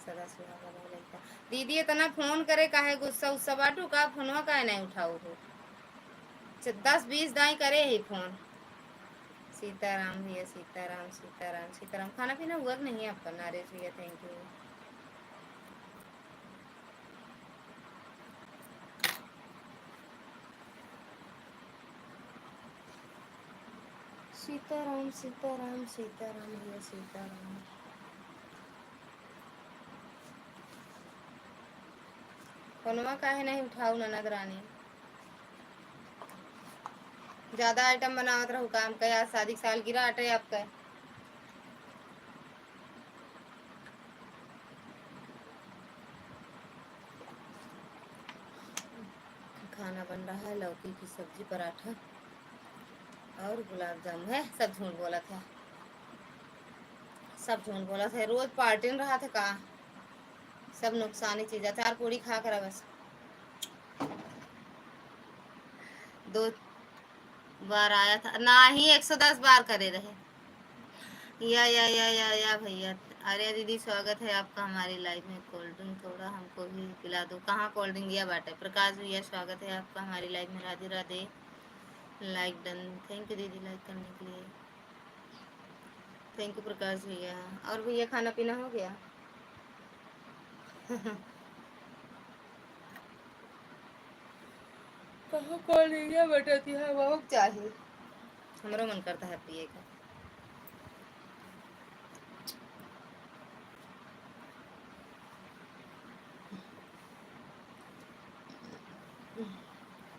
सदा सुहागा रहो लड़का। दीदी इतना फोन करे काहे, गुस्सा उस्सा बाटू का फोनवा काहे नहीं उठाओ हो? 10-20 दाई करे ही फोन। सीताराम भैया, सीताराम सीताराम सीताराम। खाना पीना हुआ नहीं है आपका? नरेश भैया थैंक यू। सीताराम सीताराम सीताराम भैया, सीताराम। फोनवा काहे नहीं उठाऊ ननद रानी? ज्यादा आइटम बनावत रहू काम का। आज शादी साल गिरा आटे आपका। खाना बन रहा है, लौकी की सब्जी, पराठा और गुलाब जामुन है। सब झूठ बोला था, सब झूठ बोला था। रोज पार्टी में रहा था का? सब नुकसानी चीज। अचार पूड़ी खा कर बस 2 बार आया था ना ही, 110 बार करे रहे। या भैया। अरे दीदी स्वागत है आपका हमारी लाइफ में। कोल्ड ड्रिंक थोड़ा हमको भी पिला दो। कहाँ कोल्ड ड्रिंक दिया बाटे? प्रकाश भैया स्वागत है आपका हमारी लाइफ में। Radhe Radhe. Like done, thank U दीदी लाइक करने के लिए। थैंक यू प्रकाश भैया। और भैया खाना पीना हो गया? कहाँ कॉल लिया बैठती है बहुत चाहिए, हमारा मन करता है पिए का।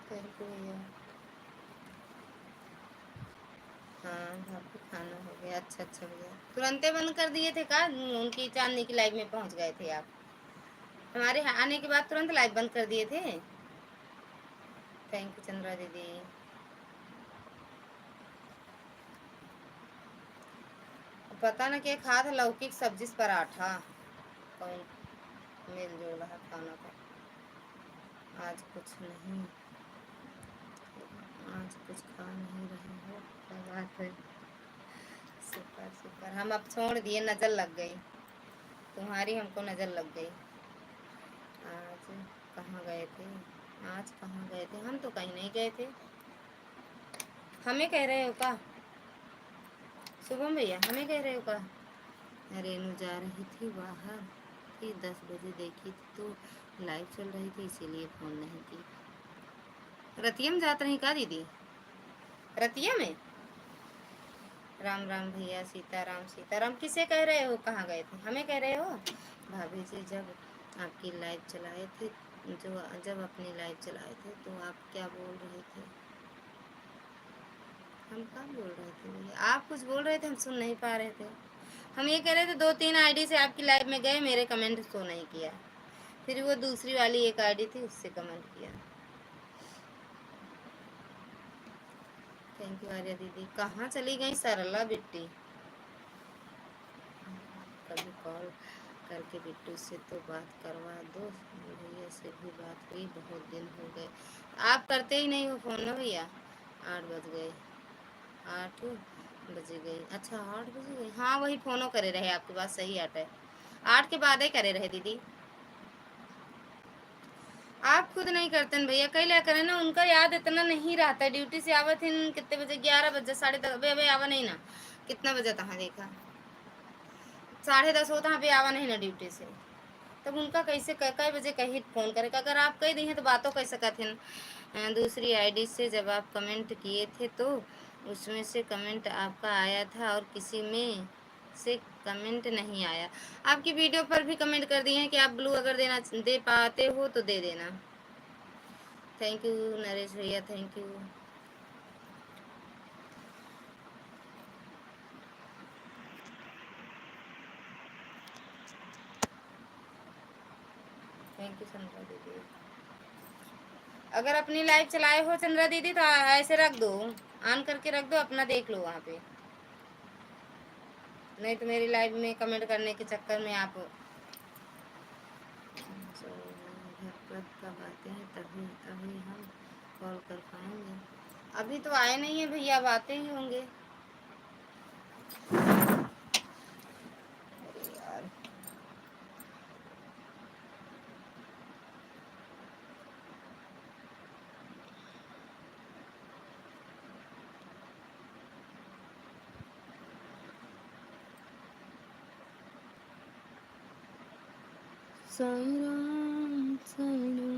थैंक यू भैया। हाँ आपको खाना हो गया? अच्छा अच्छा भैया, तुरंते बंद कर दिए थे का? उनकी चांदनी की लाइव में पहुंच गए थे आप? हमारे यहाँ आने के बाद तुरंत लाइव बंद कर दिए थे? थैंक यू चंद्रा दीदी। पता ना क्या खा था, लौकी की सब्जी से पराठा। कौन मेल जोल रहा खाना का? आज कुछ नहीं, आज कुछ खा नहीं रहे हो, क्या बात है। सुपर सुपर, हम अब छोड़ दिए, नज़र लग गई तुम्हारी, हमको नज़र लग गई। आज कहाँ गए थे? आज कहाँ गए थे? हम तो कहीं नहीं गए थे। हमें कह रहे हो का शुभम भैया? हमें कह रहे हो का? रेनू जा रही थी बाहर थी, 10 बजे देखी तो लाइव चल रही थी, इसीलिए फ़ोन नहीं की। रतिया में जात रही का दीदी? रतिया में? राम राम भैया, सीताराम सीताराम। किसे कह रहे हो कहाँ गए थे? हमें कह रहे हो? भाभी जी जब आपकी लाइव चलाए थे, जब अपनी लाइव चलाए थे तो आप क्या बोल रहे थे? हम क्या बोल रहे थे भैया? आप कुछ बोल रहे थे, हम सुन नहीं पा रहे थे। हम ये कह रहे थे 2-3 आईडी से आपकी लाइव में गए, मेरे कमेंट शो नहीं किया, फिर वो दूसरी वाली एक आईडी थी उससे कमेंट किया। थैंक यू आर्या दीदी। कहाँ चली गई सरला बिट्टी? कभी कॉल करके बिट्टू से तो बात करवा दो, भैया से भी बात हुई, बहुत दिन हो गए। आप करते ही नहीं हो फ़ोन ना भैया। 8 बज गए, 8 बज गए। अच्छा 8 बज गए, हाँ वही फ़ोनो करे रहे आपके पास, सही आता है। 8 के बाद ही करे रहे दीदी। आप खुद नहीं करते न भैया, कई लिया करें ना, उनका याद इतना नहीं रहता है। ड्यूटी से आवत थे कितने बजे? 11 बजे, 10:30 अबे आवा नहीं ना, कितना बजे तहाँ देखा? 10:30 होता है, अभी आवा नहीं ना ड्यूटी से, तब उनका कैसे कई बजे कहीं फ़ोन करे? अगर आप कह दी हैं तो बातों कैसे करते हैं? दूसरी आईडी से जब आप कमेंट किए थे तो उसमें से कमेंट आपका आया था और किसी में से कमेंट नहीं आया। आपकी वीडियो पर भी कमेंट कर दिए हैं कि आप ब्लू अगर दे पाते हो तो दे देना। थैंक यू नरेश भैया, thank U. Thank U Chandra दीदी। अगर अपनी लाइव चलाए हो चंद्रा दीदी तो ऐसे रख दो, ऑन करके रख दो, अपना देख लो वहाँ पे। नहीं तो मेरी लाइव में कमेंट करने के चक्कर में आप घर पर कब आते हैं? तभी अभी हम कॉल कर पाएंगे। अभी तो आए नहीं है भैया, अब आते ही होंगे। अरे यार साईं राम साईं राम।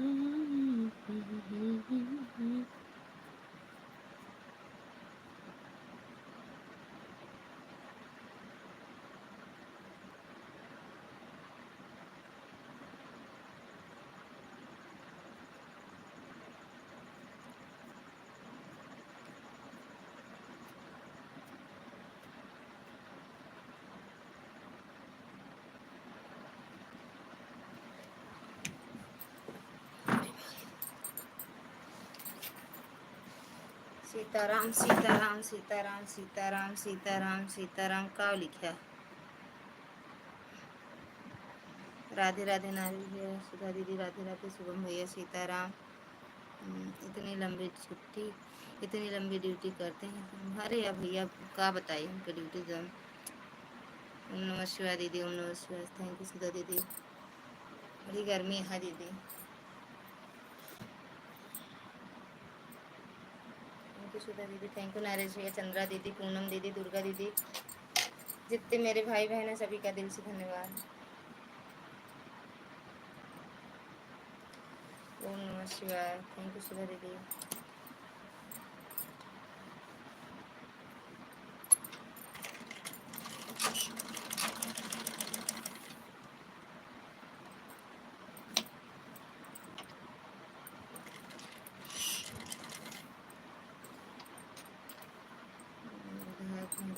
सीताराम सीताराम सीताराम सीताराम सीताराम सीताराम का लिखा? राधे राधे नारी है, सुधा दीदी राधे राधे, शुभम भैया सीताराम। इतनी लंबी छुट्टी, इतनी लंबी ड्यूटी करते हैं? अरे अब भैया क्या बताइए उनकी ड्यूटी जो। ओम नमः शिवाय दीदी, ओम नमः शिवाय। थैंक यू सुधा दीदी। बड़ी गर्मी है दीदी। थैंक यू सुधा दीदी, थैंक यू नरेश भैया, चंद्रा दीदी, पूनम दीदी, दुर्गा दीदी, जितने मेरे भाई बहन हैं सभी का दिल से धन्यवाद। ओम नमः शिवाय। थैंक यू सुधा दीदी।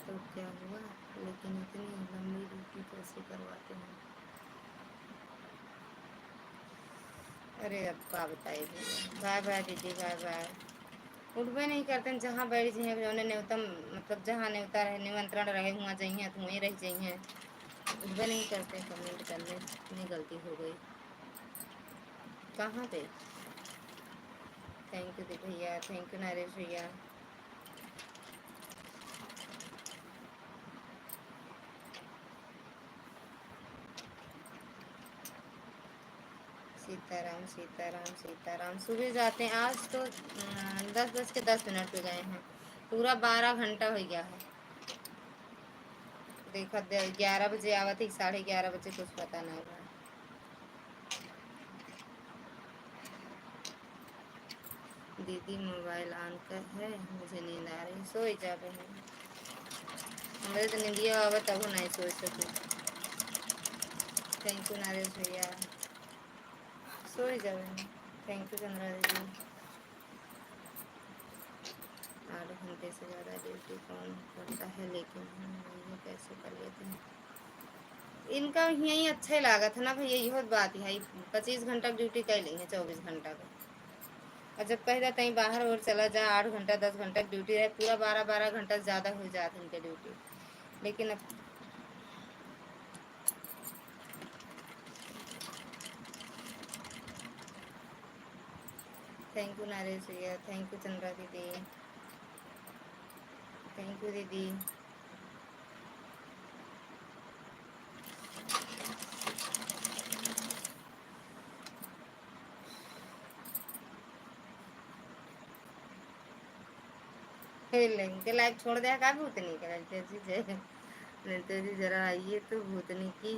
तो क्या हुआ, लेकिन इतनी लंबी ड्यूटी कैसे करवाते हैं? अरे अब क्या बताइए भैया। बाय बाय दीदी, बाय बाय। उठबे नहीं करते, जहाँ बैठ जाइए जो न्यूनतम मतलब जहाँ न्योता रहे निमंत्रण रहे हुआ जाइए तो वहीं रह जाइए। उठबे नहीं करते कमेंट करने। इतनी गलती हो गई। कहाँ पे? थैंक यू दी भैया, थैंक यू नरेश भैया। सीताराम सीताराम सीताराम। सुबह जाते हैं, आज तो 10:10 पे गए हैं। पूरा 12 घंटा हो गया है। देखा 11 बजे आवा थी, 11:30 बजे कुछ पता नहीं हुआ। दीदी मोबाइल ऑन कर है, मुझे नींद आ रही। सो ही जा बहन, हमारे तो नींदिया आवा तब नहीं सो सकी। थैंक यू नरेश भैया। सो ही जा बहन। थैंक यू चंद्रा दीदी। 8 घंटे से ज़्यादा ड्यूटी कौन करता है, लेकिन हम ये कैसे कर लेते हैं? इनका यही अच्छा लगा था ना भैया, यही बात है। 25 घंटा ड्यूटी कर लेंगे, 24 घंटा का। और जब कह जाता है बाहर और चला जा, 8 घंटा 10 घंटा ड्यूटी रहे, पूरा 12-12 घंटा ज़्यादा हो जाती इनके ड्यूटी। लेकिन अब थैंक यू नरेश भैया, थैंक यू चंद्रा दीदी, थैंक यू दीदी। के लाइक छोड़ दिया का भूतनी का ललते जी जरा आइए तो भूतनी की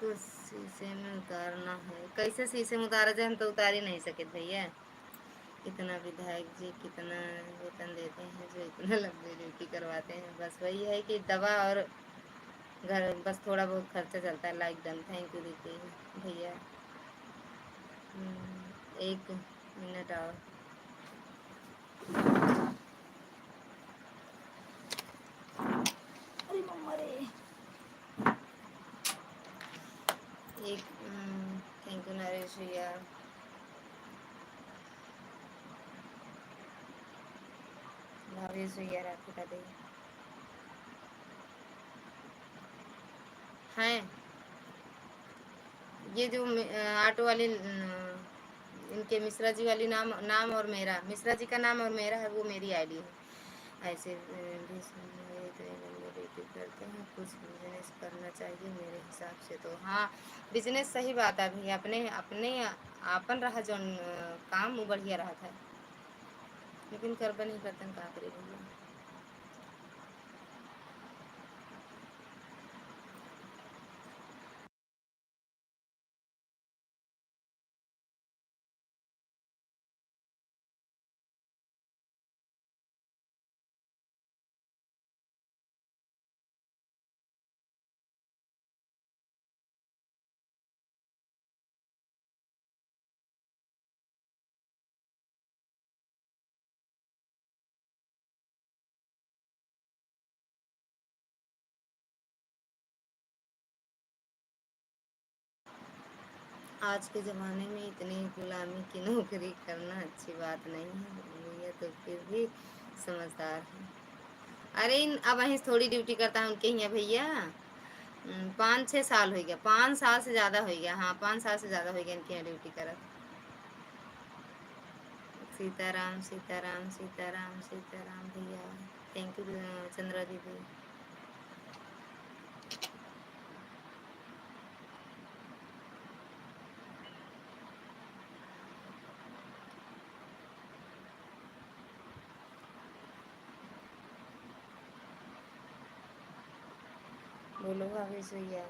कुछ शीशे में उतारना है। कैसे शीशे में उतारा जाए, हम तो उतार ही नहीं सके भैया। कितना विधायक जी कितना वेतन देते हैं जो इतना लंबी ड्यूटी करवाते हैं? बस वही है कि दवा और घर, बस थोड़ा बहुत खर्चा चलता है। लाइक डन, थैंक यू दीदी भैया। 1 मिनट और। अरे मम्मा रे। एक थैंक यू नरेश भैया। भावेश भैया राखी का दे हैं। ये जो ऑटो वाली इनके मिश्रा जी वाली नाम नाम और मेरा, मिश्रा जी का नाम और मेरा है, वो मेरी आईडी है। ऐसे भी ड्यूटी करते हैं, कुछ बिजनेस करना चाहिए मेरे हिसाब से तो। हाँ, बिजनेस सही बात है भैया। अपने अपने आपन रहा जो काम वो बढ़िया रहा था, लेकिन कर नहीं करते का करे भैया। आज के ज़माने में इतनी गुलामी की नौकरी करना अच्छी बात नहीं है भैया, तो फिर भी समझदार है। अरे अब वहीं थोड़ी ड्यूटी करता है उनके यहाँ भैया। 5-6 साल हो गया, 5 साल से ज़्यादा हो गया। हाँ, 5 साल से ज़्यादा हो गया इनके यहाँ ड्यूटी करा। सीताराम सीताराम सीताराम सीताराम भैया। थैंक यू चंद्रा दीदी। बोलो भाभी सुइया।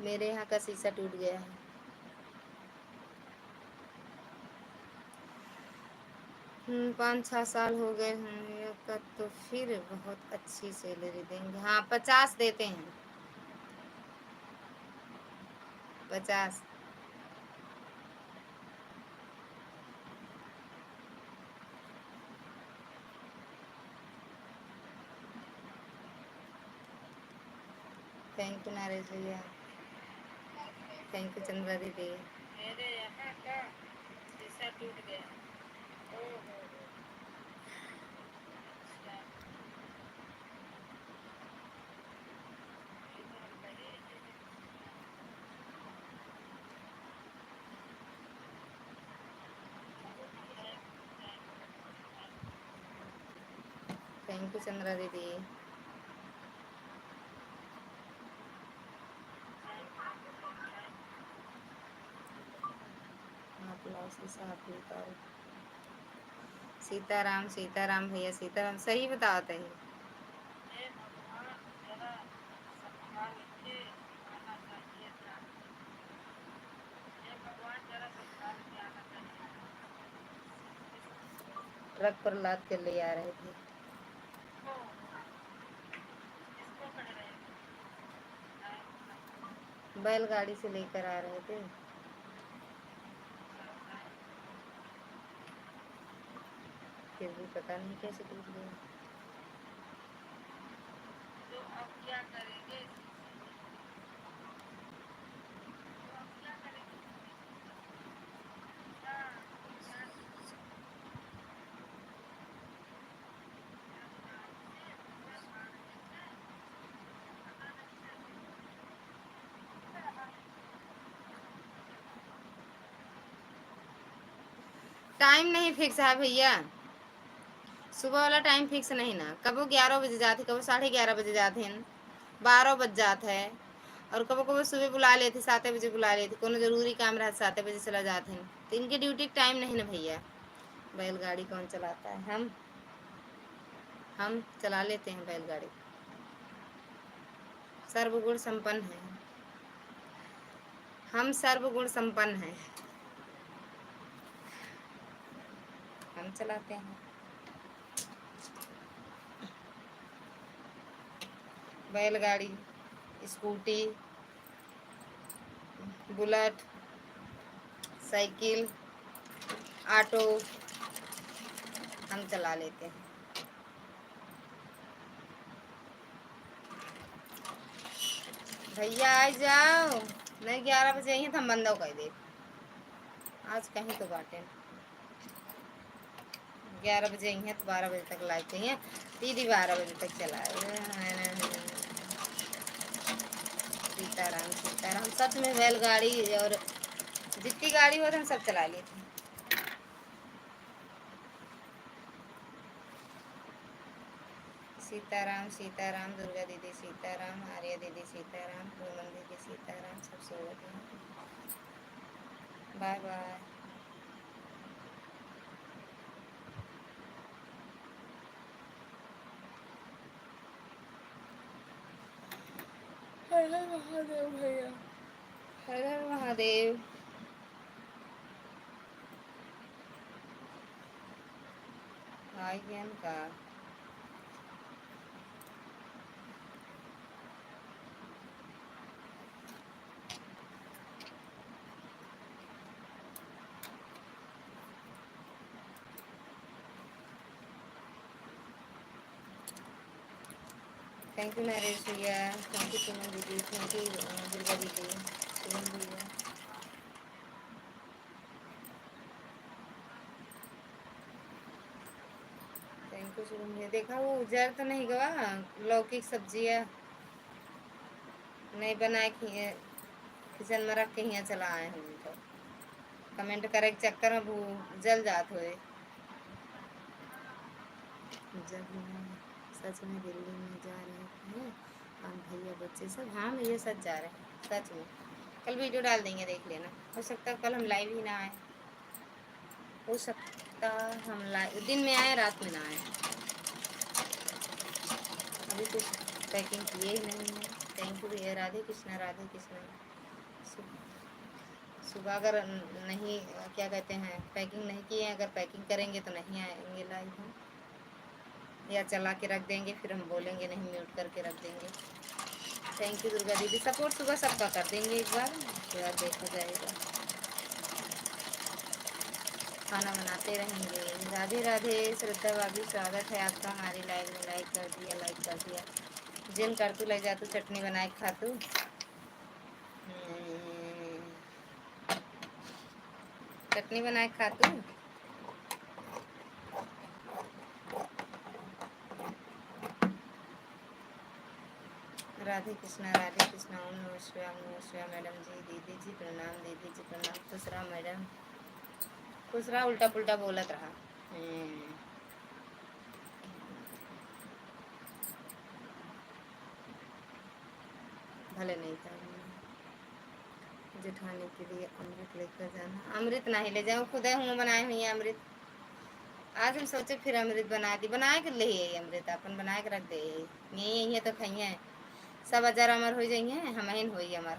मेरे यहाँ का शीशा टूट गया है। 5-6 साल हो गए हैं का, तो फिर बहुत अच्छी सैलरी देंगे। हाँ 50 देते हैं, 50। थैंक यू नरेश भैया, थैंक यू चंद्रा दीदी। मेरे यहाँ का शीशा टूट गया। थैंक यू चंद्रा दीदी। आप लाओ शीशा, आप ही उतारो। सीताराम सीताराम भैया, सीताराम सही बताते हैं। ट्रक पर लाद कर ले आ रहे थे। बैलगाड़ी से लेकर आ रहे थे। फिर भी पता नहीं कैसे टूट गया। तो अब क्या करेंगे? टाइम नहीं फिक्स है भैया, सुबह वाला टाइम फिक्स नहीं ना। कबो 11 बजे जाते, कबो 11:30 बजे जाते हैं, 12 बज जाते है। और कबो कबो सुबह बुला लेते, 7 बजे बुला लेते, कोनो जरूरी काम रहा 7 बजे चला जाते हैं। तो इनकी ड्यूटी टाइम नहीं ना भैया। बैलगाड़ी कौन चलाता है? हम चला लेते हैं बैलगाड़ी। सर्वगुण संपन्न है, हम सर्वगुण संपन्न हैं, हम चलाते हैं बैलगाड़ी, स्कूटी, बुलेट, साइकिल, ऑटो, हम चला लेते हैं। भैया आ जाओ, नहीं 11 बजे आई तो हम बंद कर दे। आज कहीं तो बाटे 11 बजे आई हैं तो 12 बजे तक लाइट चाहिए। दीदी 12 बजे तक चलाए। सीताराम सीताराम, सच में बैलगाड़ी और जितनी गाड़ी हो तो हम सब चला लेते हैं। सीताराम सीताराम, दुर्गा दीदी सीताराम, आर्या दीदी सीताराम, पूनम दीदी सीताराम, सब सो गए। बाय बाय। हर हर महादेव भैया, हर हर महादेव। आई ज्ञान का थैंक यू नरेश भैया, थैंक यू पूनम दीदी, थैंक यू दुर्गा दीदी, शुभम भैया, थैंक यू शुभम भैया। देखा वो उजर तो नहीं गवा, लौकी की सब्जी है नहीं बनाए, किचन में रख के यहाँ चला आए हम तो। कमेंट करे के चक्कर में जल जात हुए। जब मैं सच में दिल्ली में जा रहे हैं हम भैया बच्चे सब, हाँ भैया सच जा रहे हैं सच में। कल वीडियो डाल देंगे, देख लेना। हो सकता है कल हम लाइव ही ना आए, हो सकता हम लाइव दिन में आए रात में ना आए। अभी कुछ पैकिंग किए ही नहीं है। थैंक यू भैया। राधे कृष्णा राधे कृष्णा। सुबह अगर नहीं क्या कहते हैं पैकिंग नहीं किए, अगर पैकिंग करेंगे तो नहीं आएंगे लाइव हम, या चला के रख देंगे, फिर हम बोलेंगे नहीं, म्यूट करके रख देंगे। थैंक यू दुर्गा दीदी। सपोर्ट सुबह सबका कर देंगे एक बार, उसके बाद देखा जाएगा। खाना बनाते रहेंगे। राधे राधे श्रद्धा भाभी, स्वागत है आपका हमारी लाइव में। लाइक कर दिया, लाइक कर दिया। जिन कर तू ले जा तू चटनी बनाए खा तू। चटनी बनाए खा तू। राधे कृष्णा राधे कृष्णा। ओम नमः शिवाय, ओम नमः शिवाय। मैडम जी, दीदी जी प्रणाम, दीदी जी प्रणाम। खुश रहा मैडम, खुश रहा। उल्टा पुल्टा बोलत रहा। भले नहीं था। जेठानी के लिए अमृत लेकर जाना। अमृत नहीं ले जाऊँ, खुद हूँ बनाए हुई है अमृत। आज हम सोचे फिर अमृत बना दी, बना के ले अमृत अपन बना के रख दे। यही यही तो खाइए सब हजार अमर हो जाइए, हम हो अमर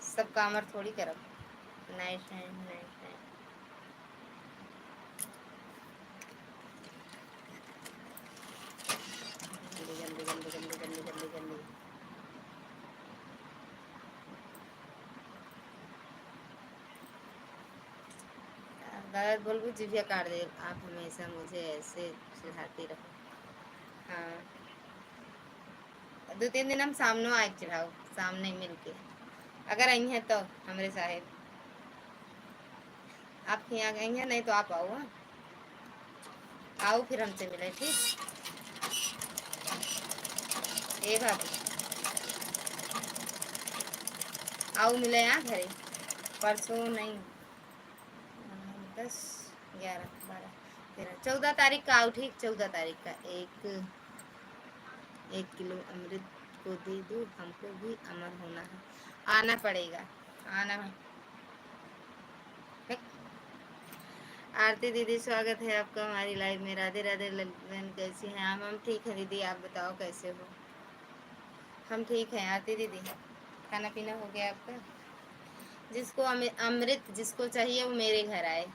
सबका अमर थोड़ी करब। नाइट है, नाइट है। जल्दी जल्दी जल्दी जल्दी जल्दी जल्दी जल्दी। गलत बोल जिभिया काट दे। आप हमेशा मुझे ऐसे चिढ़ाती रहो। हाँ, 2-3 दिन हम सामने आए चिढ़ाओ, सामने मिल के। अगर आई हैं तो हमारे साहेब आपके यहाँ गई हैं, नहीं तो आप आओ। हाँ आओ फिर हमसे मिले, ठीक। ए भाभी आओ मिले यहाँ घरे। परसों नहीं, 10, 11, 12, 13, 14 तारीख का आओ, ठीक। 14 तारीख का 1 किलो अमृत को दे दो, हमको भी अमर होना है। आना पड़ेगा, आना है। आरती दीदी स्वागत है आपका हमारी लाइव में। राधे राधे बहन, कैसी हैं आप? हम ठीक है दीदी, आप बताओ कैसे हो? हम ठीक हैं आरती दीदी। खाना पीना हो गया आपका? जिसको अमृत जिसको चाहिए वो मेरे घर आए,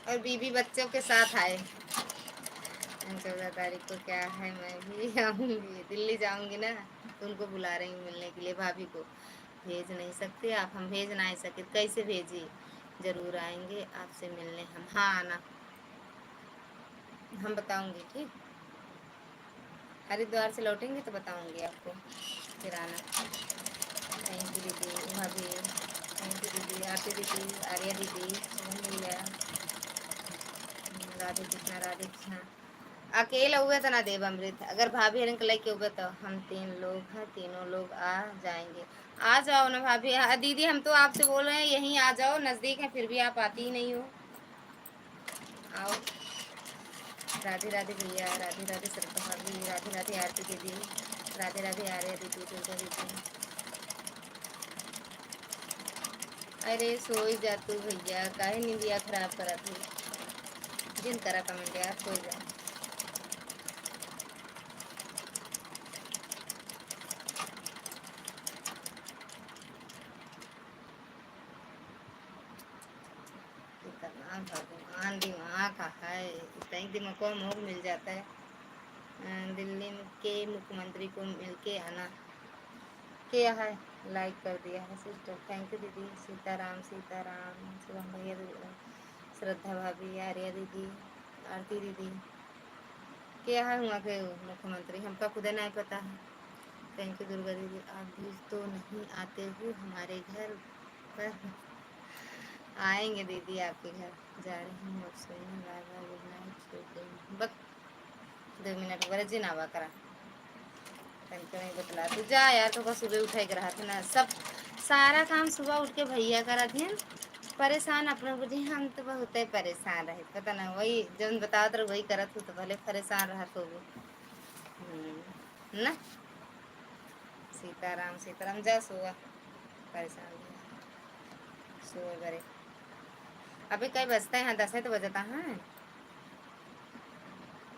और बीबी बच्चों के साथ आए। 14 तारीख को क्या है, मैं भी आऊँगी, दिल्ली जाऊँगी ना, तो उनको बुला रही हूँ मिलने के लिए। भाभी को भेज नहीं सकते आप, हम भेज नहीं सके, कैसे भेजिए। ज़रूर आएंगे आपसे मिलने हम। हाँ आना, हम बताऊँगी, ठीक। हरिद्वार से लौटेंगे तो बताऊँगी आपको, फिर आना। थैंक यू दीदी भाभी, थैंक यू दीदी, आरती दीदी, आर्या दीदी, भैया। राधे कृष्णा राधे कृष्णा। अकेला हुए तो ना देव अमृत, अगर भाभी हरन लेके हुए तो हम 3 लोग हैं, तीनों लोग आ जाएंगे। आ जाओ ना भाभी। दीदी हम तो आपसे बोल रहे हैं यहीं आ जाओ, नज़दीक है, फिर भी आप आती ही नहीं हो। आओ। राधे राधे भैया, राधे राधे सरका भाभी, राधे राधे आरती दीदी, राधे राधे आर्या दीदी, दुर्गा दीदी। अरे सोई जा तू भैया, काहे नींदिया खराब करा थी। जिन करा कमेंट यार, सोई जा। भगवान दिमाग का है, कहीं दिमाग को मोह मिल जाता है। दिल्ली के मुख्यमंत्री को मिलके आना। किया है, लाइक कर दिया है सिस्टर, थैंक यू दीदी। सीताराम सीताराम। शुभम भैया, श्रद्धा भाभी, आर्या दीदी, आरती दीदी। क्या है वहाँ के मुख्यमंत्री, हमका खुद नहीं पता है। थैंक यू दुर्गा दीदी। आप भी तो नहीं आते हो हमारे घर पर। आएंगे दीदी आपके घर, जा रही हूँ अब सोने। बाय बाय, गुड नाइट, सो गई बस 2 मिनट बरजी ना आवा करा। तनिको नहीं बतला तू जा यार, तो बस सुबह उठे के रहा था ना, सब सारा काम सुबह उठ के भैया करा थे। परेशान अपना बुझी, हम तो बहुत परेशान रहे, पता ना वही जब बताओ तो वही करत हो, तो भले परेशान रहा तो वो ना। सीताराम सीताराम जा सुआ परेशान सो बरे। अभी कई बजता है? यहाँ 10 तो बजता है।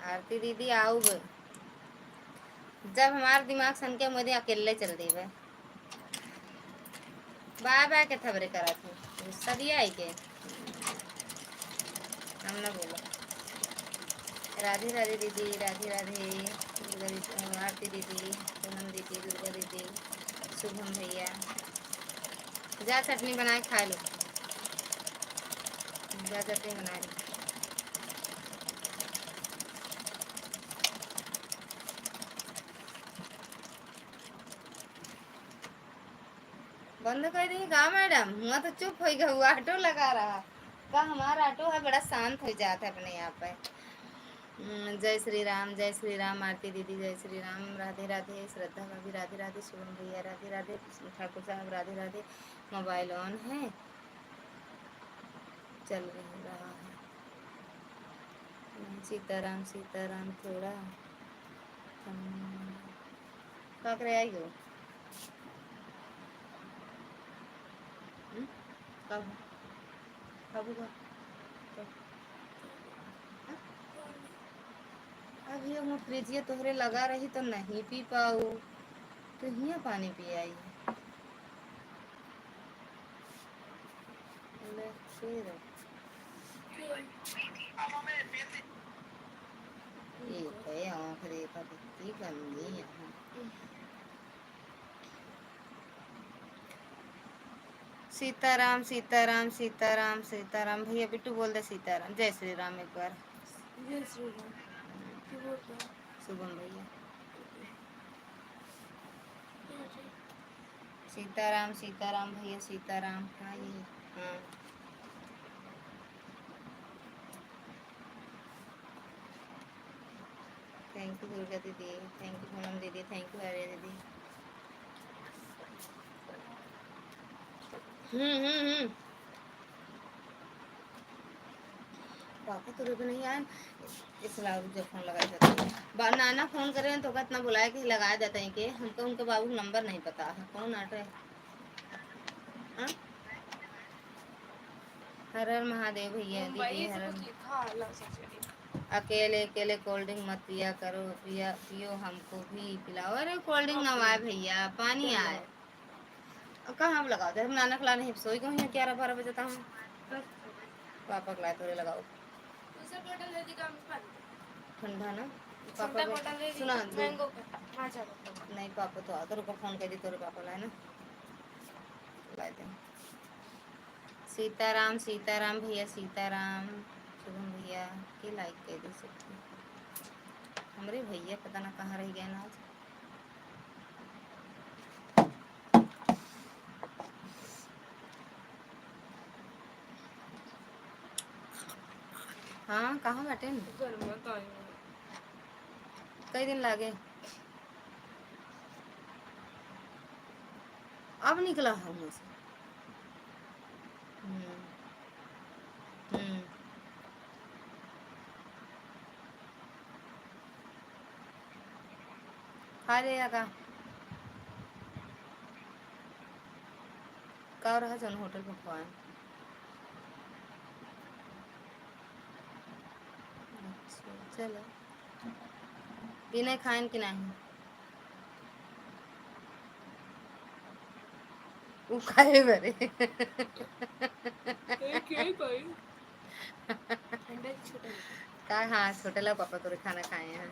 आरती दीदी आओ जब हमारा दिमाग सन के मुझे अकेले चल दी है। बाय बाय के थबरे करा थे, गुस्सा दिया है के हम ना बोलो। राधे राधे दीदी, राधे राधे दुर्गा दीदी, आरती दीदी, पूनम दीदी, दुर्गा दीदी, शुभम भैया। जा चटनी बना के खा लो, जा चटनी बना लो। बंद कर दी का मैडम? हुआ तो चुप हो गया, हुआ ऑटो लगा रहा का। हमारा ऑटो है बड़ा शांत हो जाता है अपने यहाँ पे। जय श्री राम, जय श्री राम। आरती दीदी जय श्री राम, राधे राधे। श्रद्धा भाभी राधे राधे। शुभम भैया राधे राधे। ठाकुर साहब राधे राधे। मोबाइल ऑन है, चल रहा है। सीताराम सीताराम थोड़ा का करे आई हो कब कब हुआ? अभी हम फ्रिजिया तोहरे लगा रही तो नहीं पी पाऊ, तो हिया पानी पी आई ले फिर एक है आँख देखा कितनी गंदी है। सीताराम सीताराम सीताराम सीताराम। भैया बिट्टू बोल दे सीताराम। जय श्री राम एक बार। जय श्री राम। शुभम भैया सीताराम सीताराम भैया सीताराम। हाँ ये हाँ। थैंक यू दुर्गा दीदी, थैंक यू पूनम दीदी, थैंक यू आर्या दीदी। पापा तो रुक नहीं आए, इस लाभ जो फोन लगाया जाता है नाना फोन करे तो इतना बुलाया कि लगाया जाता है कि हमको उनके बाबू नंबर नहीं पता है कौन आट है। हर हर महादेव भैया दीदी हर। अकेले अकेले कोल्ड ड्रिंक मत पिया करो, पिया पियो हमको भी पिलाओ। अरे कोल्ड ड्रिंक ना आए भैया, पानी आए। कहाँ हम लगाते हम नाना खिला नहीं सोई गए हैं 11-12 बजे तक हम पापा खिलाए थोड़े लगाओ ठंडा ना। पापा सुना नहीं पापा तो आकर ऊपर फोन कर दी तेरे पापा लाए ना लाए थे। सीताराम सीताराम भैया सीताराम। शुभम भैया की लाइक कर दी सकती हमारे भैया पता ना कहाँ रह गए ना आज। हाँ कहाँ बैठे कई दिन लागे अब निकला है उनमें से। हम्म खा लिया का रहा जन होटल में खुआए। अच्छा चलो बिना खाइन कि नहीं वो खाए बरे का हाँ छोटे लोग पापा तोरे खाना खाए हैं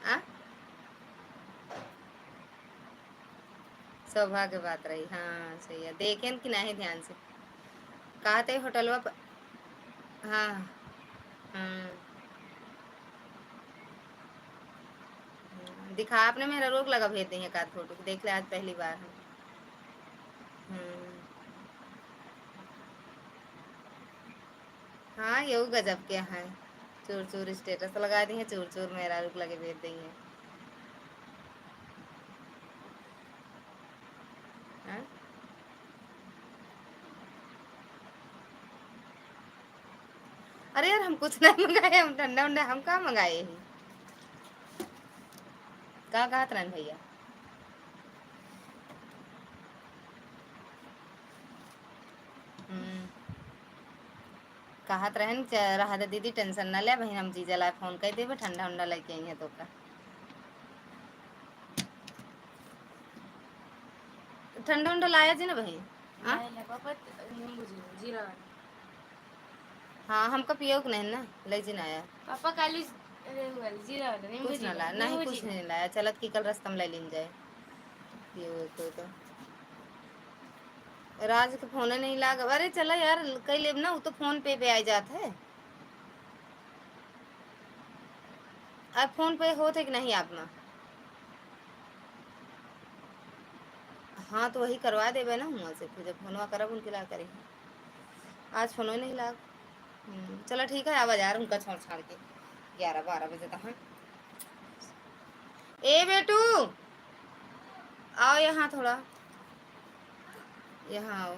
आ सौभाग्य बात रही। हाँ सही है देखें कि नहीं ध्यान से कहा थे होटल में हाँ दिखा आपने मेरा रोक लगा भेज दी है कार फोटो देख ले आज पहली बार है। हाँ ये गजब के है चूर चूर स्टेटस लगा दी है चूर चूर मेरा रुक लगे भेज दी है। हाँ? अरे यार हम कुछ नहीं मंगाए, हम ठंडा उंडा हम कहाँ मंगाए हैं। कहा रहन भैया। कहत रहन रहा दीदी टेंशन ना ले बहन, हम जीजा ला फोन कर देवे ठंडा उंडा लेके आई है तो का ठंडा उंडा लाया जी ना बहन। हाँ हमका पियो नहीं ना ले जी ना आया पापा काली जीरा कुछ ना लाया, नहीं कुछ नहीं लाया, चलत की कल रास्ता में ले लीन जाए पियो तो राज के फोन नहीं लाग। अरे चला यार कई लेब ना, वो तो फोन पे आ जात है। अब फोन पे होते कि नहीं आप में। हाँ तो वही करवा देवे ना हुआ से, फिर जब फोनवा करब उनके ला करेंगे। आज फोन नहीं लाग। चलो ठीक है आवाज आ रहा उनका छोड़ छाड़ के 11-12 बजे तक। ए बेटू आओ यहाँ थोड़ा, यहाँ आओ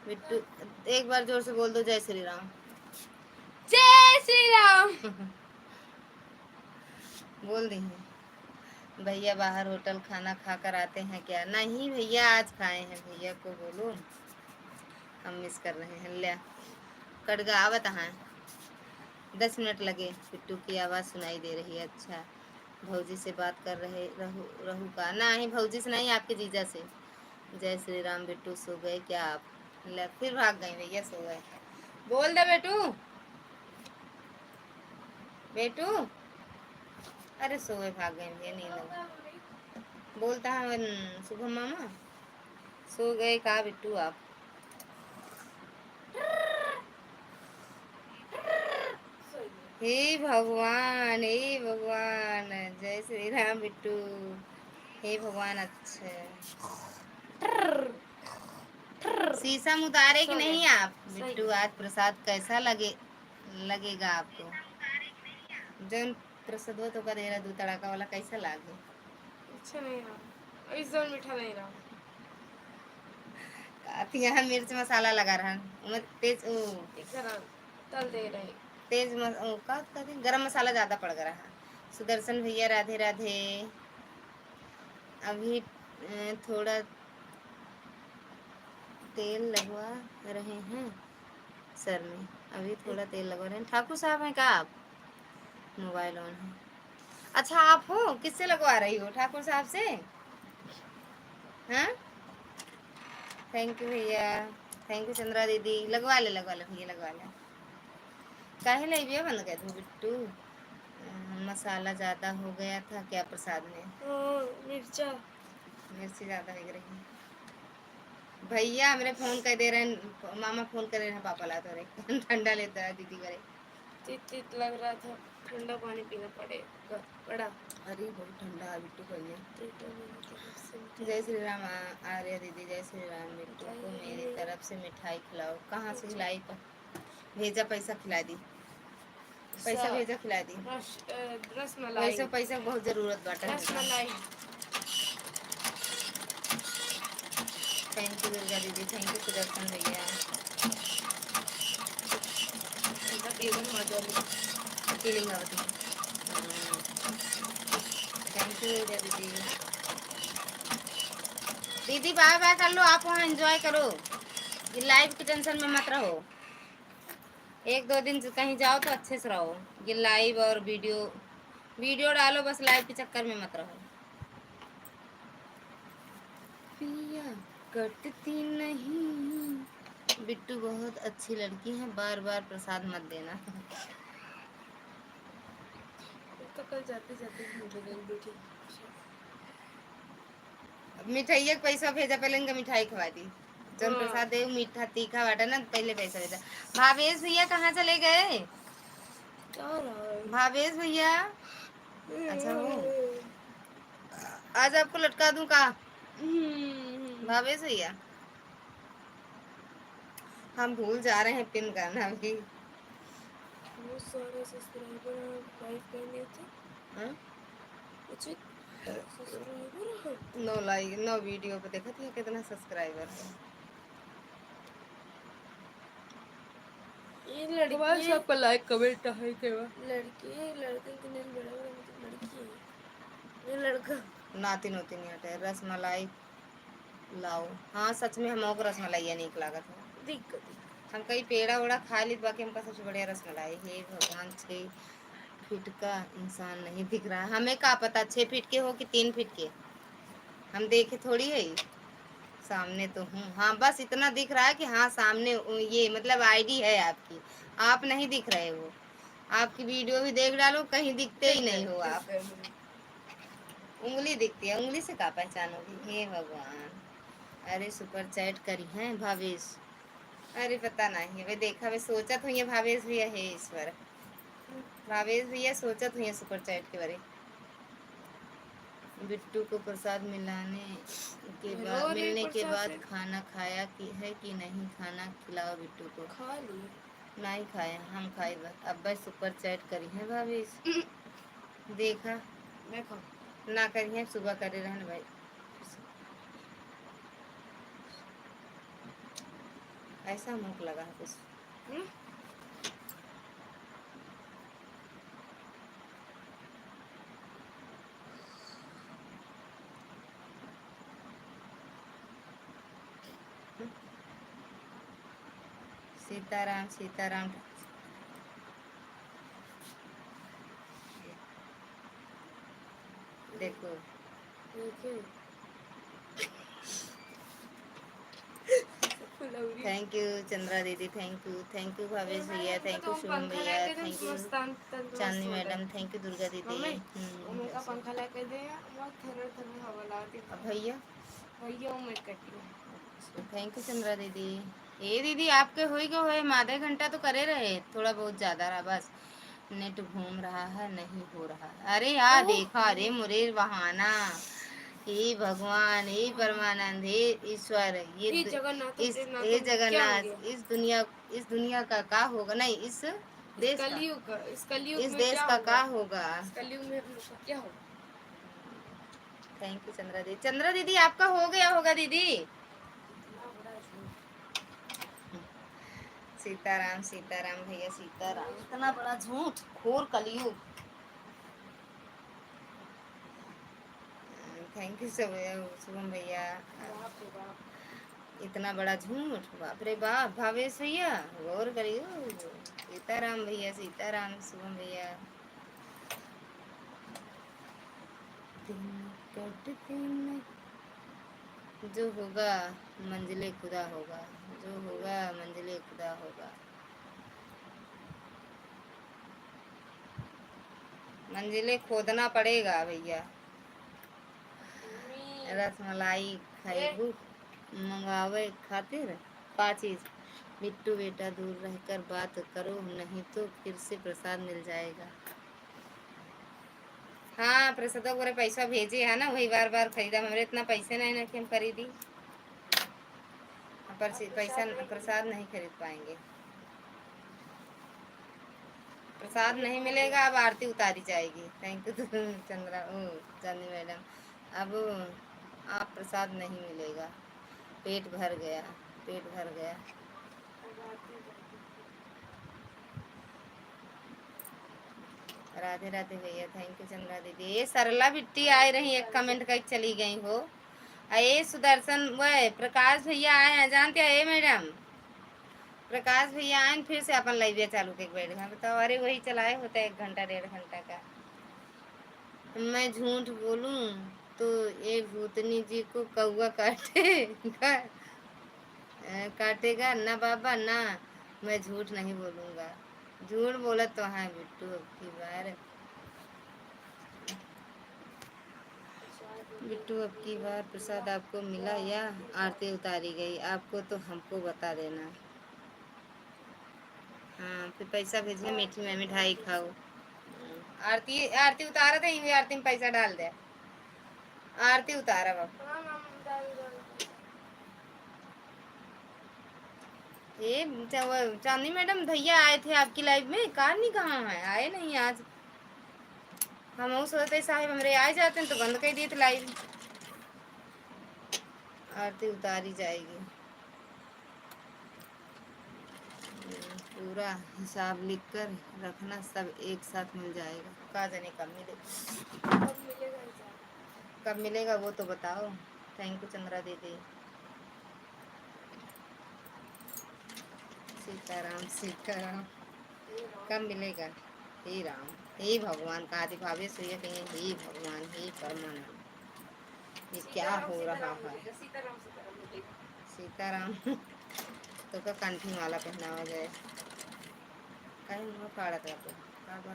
बिट्टू। एक बार जोर से बोल दो जय श्री राम। जय श्री राम बोल दी हैं। भैया बाहर होटल खाना खा कर आते हैं क्या? नहीं भैया आज खाए हैं, भैया को बोलो हम मिस कर रहे हैं। लिया कटगा आवत है 10 मिनट लगे। पिट्टू की आवाज़ सुनाई दे रही है। अच्छा भौजी से बात कर रहे रहू रहू का? नहीं भौजी से नहीं, आपके जीजा से। जय श्री राम। बिट्टू सो गए क्या आप? ले फिर भाग गए भैया, सो गए। बोल दे बेटू, बेटू अरे सो गए, भाग गए भैया नींद। बोलता है शुभम मामा सो गए का बिट्टू आप? हे भगवान, हे भगवान, जय श्री राम बिट्टू। हे भगवान। अच्छा शीशम उतारे कि नहीं आप? बिट्टू आज प्रसाद कैसा लगेगा आपको? जौन प्रसाद हो तो का दे रहा दूध तड़का वाला कैसा लागे? अच्छा नहीं रहा, इस जोन मीठा नहीं रहा। काफी यहाँ मिर्च मसाला लगा रहा है तेज तल दे रहे तेज गरम मसाला ज़्यादा पड़ रहा है। सुदर्शन भैया राधे राधे। अभी थोड़ा तेल लगवा रहे हैं सर में, अभी थोड़ा तेल लगवा रहे हैं। ठाकुर साहब हैं का आप? मोबाइल ऑन है। अच्छा आप हो, किससे लगवा रही हो? ठाकुर साहब से? हाँ थैंक यू भैया, थैंक यू चंद्रा दीदी। लगवा ले भैया लगवा ले। काहे ले भैया बंद कर दूँ बिट्टू? मसाला ज़्यादा हो गया था क्या प्रसाद में? मिर्ची ज़्यादा लग रही है। भैया मेरे फोन कर दे रहे हैं, मामा फोन कर रहे हैं पापा ला तो रहे ठंडा लेता है दीदी करे। तित लग रहा था, ठंडा पानी पीना पड़ा। अरे बहुत ठंडा है बिट्टू भैया। जय श्री राम आर्या दीदी। जय श्री राम। बिट्टू को मेरी तरफ से मिठाई खिलाओ। कहाँ से खिलाई? भेजा पैसा खिला दी, पैसा भेजा खिला दी। रसमलाई पैसा बहुत जरूरत बाटा। थैंक यू दुर्गा दीदी, थैंक यू सुदर्शन भैया। फीलिंग आवती है। थैंक यू दुर्गा दीदी। दीदी बाय बाय कर लो, आप वहाँ एंजॉय करो, ये लाइव की टेंशन में मत रहो। 1-2 दिन कहीं जाओ तो अच्छे से रहो। ये लाइव और वीडियो डालो, बस लाइव के चक्कर में मत रहो। पिया कटती नहीं। बिट्टू बहुत अच्छी लड़की है, बार बार प्रसाद मत देना। तो कल जाते जाते मिठाई पैसा भेजा, पहले इनका मिठाई खवा दी। जब प्रसाद दे मीठा तीखा बाटा ना, पहले पैसा भेजा। भावेश भैया कहाँ चले गए? भावेश भैया अच्छा हो, आज आपको लटका दूं का? भावेश भैया हम भूल जा रहे हैं पिन करना भी। नो लाइक नो वीडियो पे देखा था कितना सब्सक्राइबर है। ये लड़की सबका लाइक कमेंट है के लड़की है लड़के के नेल बड़ा बड़ा मतलब लड़की है ये लड़का नाती नोती नहीं हटे रसमलाई लाओ। हाँ सच में हम को रसमलाई नहीं लागत है दिक्कत हम कहीं पेड़ा वेड़ा खा ली बाकी हमका सबसे बढ़िया रसमलाई। हे भगवान 6 फीट का इंसान नहीं दिख रहा है हमें क्या पता 6 फीट के हो कि 3 फीट के हम देखे थोड़ी है सामने तो हूँ। हाँ बस इतना दिख रहा है कि हाँ सामने ये मतलब आईडी है आपकी आप नहीं दिख रहे हो। आपकी वीडियो भी देख डालो कहीं दिखते ही नहीं हो आप। उंगली दिखती है उंगली से क्या पहचानोगी। हे भगवान अरे सुपर चैट करी है भावेश। अरे पता नहीं वे देखा वे सोचत हुई भावेश भैया है ईश्वर भावेश भैया सोचत हुई सुपर चैट के बारे। बिट्टू को प्रसाद मिलने के बाद खाना खाया कि है कि नहीं खाना खिलाओ बिट्टू को। खा ली नहीं खाए हम खाए बस अब बस सुपर चैट करी है भावेश देखा मैं खाऊं ना करी है सुबह करे रहन भाई। ऐसा मुख लगा है कुछ। सीताराम सीताराम देखो थैंक यू चंद्रा दीदी थैंक यू भावेश भैया थैंक यू शुभम भैया थैंक यू चांदनी मैडम थैंक यू दुर्गा दीदी। पंखा लेके दे हवा भैया भैया मैं कटी थैंक यू चंद्रा दीदी। ए दीदी आपके होई गो है आधे घंटा तो करे रहे थोड़ा बहुत ज्यादा रहा बस नेट घूम रहा है नहीं हो रहा है। अरे यार देखा अरे मुरेर बहाना हे भगवान हे परमानंद हे ईश्वर ये जगन्नाथ इस दुनिया का होगा नहीं इस देश का इस देश का क्या होगा। कलयुग में क्या होगा। थैंक यू चंद्रा दीदी आपका हो गया होगा दीदी। सीताराम सीताराम भैया सीताराम इतना बड़ा झूठ घोर कलयुग। थैंक यू शुभम भैया इतना बड़ा झूठ बाप रे बाप भावेश भैया गौर करियो। सीताराम भैया सीताराम शुभम भैया। जो होगा मंजिले खुदा होगा जो होगा मंजिले खुदा होगा। मंजिले खोदना पड़ेगा भैया। रसमलाई खाइबू मंगावे खातिर 5 चीज। बिट्टू बेटा दूर रहकर बात करो नहीं तो फिर से प्रसाद मिल जाएगा। हाँ प्रसादों को पैसा भेजे है ना वही बार बार खरीदा हमारे इतना पैसे नहीं ना कि हम खरीदी पैसा प्रसाद नहीं खरीद पाएंगे। प्रसाद नहीं मिलेगा अब आरती उतारी जाएगी। थैंक यू चंद्रा चांदनी मैडम अब आप प्रसाद नहीं मिलेगा पेट भर गया पेट भर गया। राधे राधे भैया थैंक यू चंद्रा दीदी। ये सरला बिट्टी आई रही एक कमेंट कर चली गई हो। ये सुदर्शन वह प्रकाश भैया आए हैं जानते हैं मैडम प्रकाश भैया आए फिर से अपन लाइव चालू के बैठ गए बताओ। अरे वही चलाए होता है 1 घंटा 1.5 घंटा का। मैं झूठ बोलूं तो ये भूतनी जी को कौआ काटेगा ना बाबा ना मैं झूठ नहीं बोलूंगा। झूठ बोला तो हाँ बिट्टू अब की बार बिट्टू अब की बार प्रसाद आपको मिला या आरती उतारी गई आपको तो हमको बता देना। हाँ फिर पैसा भेजिए मीठी में मिठाई खाओ। आरती आरती उतारा था आरती में पैसा डाल दे आरती उतारा बाबा। ये चांदनी मैडम भैया आए थे आपकी लाइव में कार नहीं कहाँ है आए नहीं आज। हम सोचते साहिब हमारे आ जाते हैं तो बंद कर दिए थे लाइव। आरती उतारी जाएगी। पूरा हिसाब लिख कर रखना, सब एक साथ मिल जाएगा। कहा जाने कब मिले, कब मिलेगा हिसाब? कब मिलेगा वो तो बताओ। थैंक यू चंद्रा दीदी। सीताराम सीताराम। कब मिलेगा? हे राम, हे भगवान, कहा थी भाभी सुइया कहीं, हे भगवान, हे परमानंद, ये क्या हो रहा है? सीताराम सीताराम मिलेगा। सीताराम तो का कंठी माला पहनावा जाए, कहीं मुँह फाड़त रखो का बा?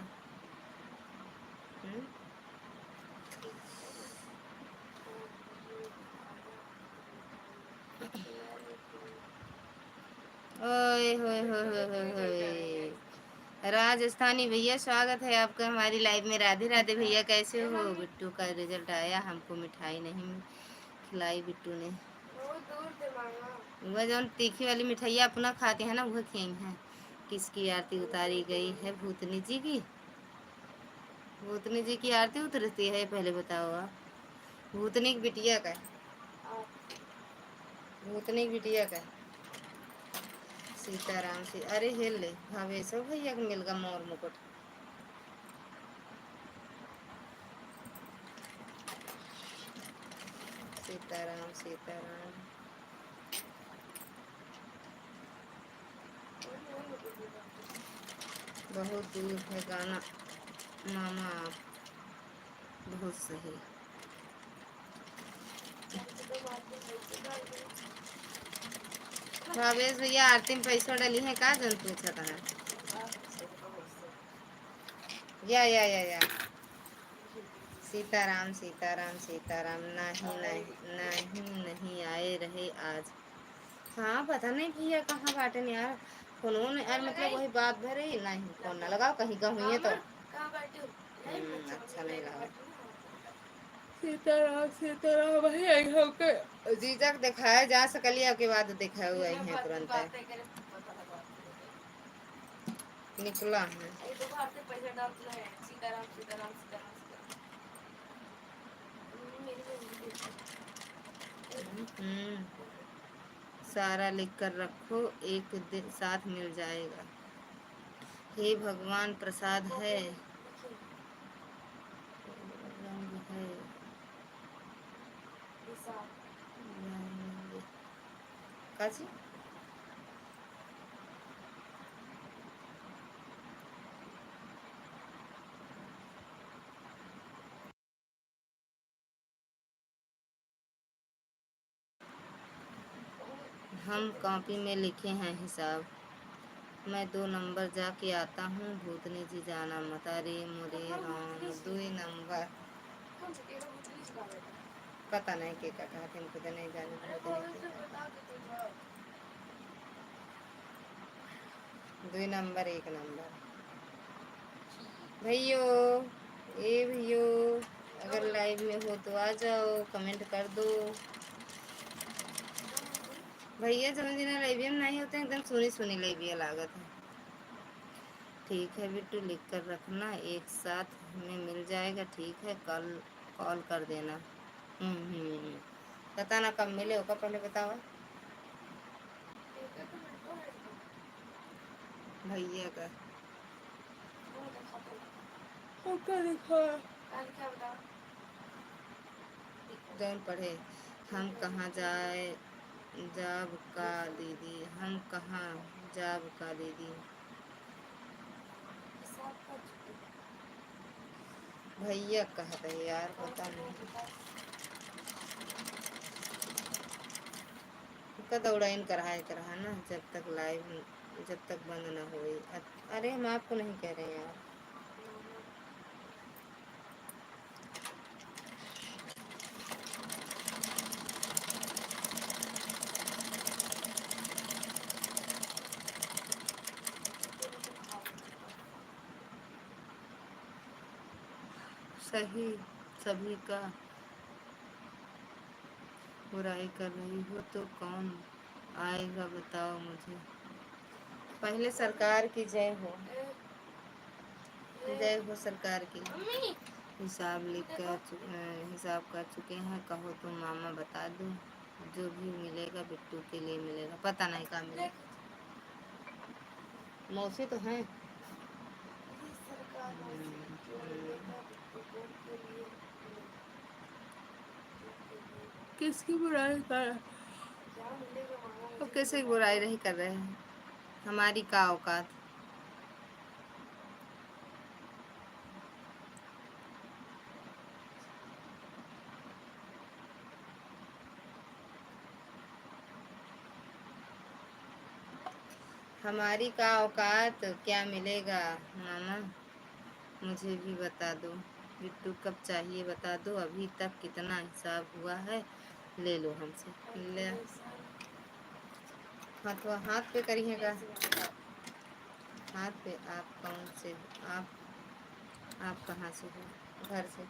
ओए होए होए होए होए होए। राजस्थानी भैया स्वागत है आपका हमारी लाइव में। राधे राधे भैया, कैसे हो? बिट्टू का रिजल्ट आया, हमको मिठाई नहीं खिलाई बिट्टू ने। वह जो तीखी वाली मिठाइयाँ अपना खाते हैं ना, वह खिलाई हैं। किसकी आरती उतारी गई है? भूतनी जी की। भूतनी जी की आरती उतरती है, पहले बताओ आप। भूतनी की बिटिया का, भूतनी की बिटिया का। सीताराम से, अरे हेल ले भावेशो भैया को मिल गया मोर मुकुट। सीताराम सीताराम। बहुत दूर है गाना मामा आप, बहुत सही। भावेश भैया आरती में पैसा डाली है का? जन पूछा था या सीताराम सीताराम सीताराम। नहीं नहीं नहीं नहीं आए रहे आज। हाँ पता नहीं भैया कहाँ बाटे यार, फोन यार मतलब वही बात भर रही नहीं, फोन ना लगाओ कहीं गहुँ है तो। अच्छा नहीं लगा। सीताराम सीताराम भैया हमके जीजा को दिखाया जा सकलिया के बाद देखा हुआ है तुरंत निकला है। सीताराम सीताराम सीताराम। सारा लिख कर रखो, एक दिन साथ मिल जाएगा। हे भगवान प्रसाद है, रंग है काची। हम कॉपी में लिखे हैं हिसाब, मैं 2 नंबर जाके आता हूँ। भूतनी जी जाना मत। अरे मोरे राम, 2 नंबर पता नहीं के का कहते हैं, खुद नहीं जाने। 2 नंबर 1 नंबर। भैयो ए भैयो, अगर लाइव में हो तो आ जाओ, कमेंट कर दो। भैया जन्मदिन लाइव में नहीं होते, एकदम सुनी सुनी लाइव लागत है। ठीक है बिट्टू लिख कर रखना, एक साथ में मिल जाएगा। ठीक है कल कॉल कर देना। पता ना कब मिले होगा, पहले बताओ भैया का। जौन पढ़े। हम कहाँ जाए जाब का दीदी, हम कहाँ जाब का दीदी। भैया कहते यार पता नहीं का दौड़ाइन करा ना, जब तक लाइव, जब तक बंद ना हुई। अरे हम आपको नहीं कह रहे यार। सही सभी का बुराई कर रही हो तो कौन आएगा बताओ मुझे। पहले सरकार की जय हो, जय हो सरकार की। हिसाब हिसाब कर चुके हैं, कहो तो मामा बता दो। जो भी मिलेगा बिट्टू के लिए मिलेगा, पता नहीं कहाँ मिलेगा। मौसी तो हैं। किसकी बुराई कर? अब कैसे बुराई नहीं कर रहे हैं, हमारी का औकात। हमारी का औकात, क्या मिलेगा मामा मुझे भी बता दो। बिट्टू कब चाहिए बता दो, अभी तक कितना हिसाब हुआ है ले लो हमसे। ले हाथ पे करिएगा, हाथ पे। आप कौन से, आप कहाँ से हो? घर से।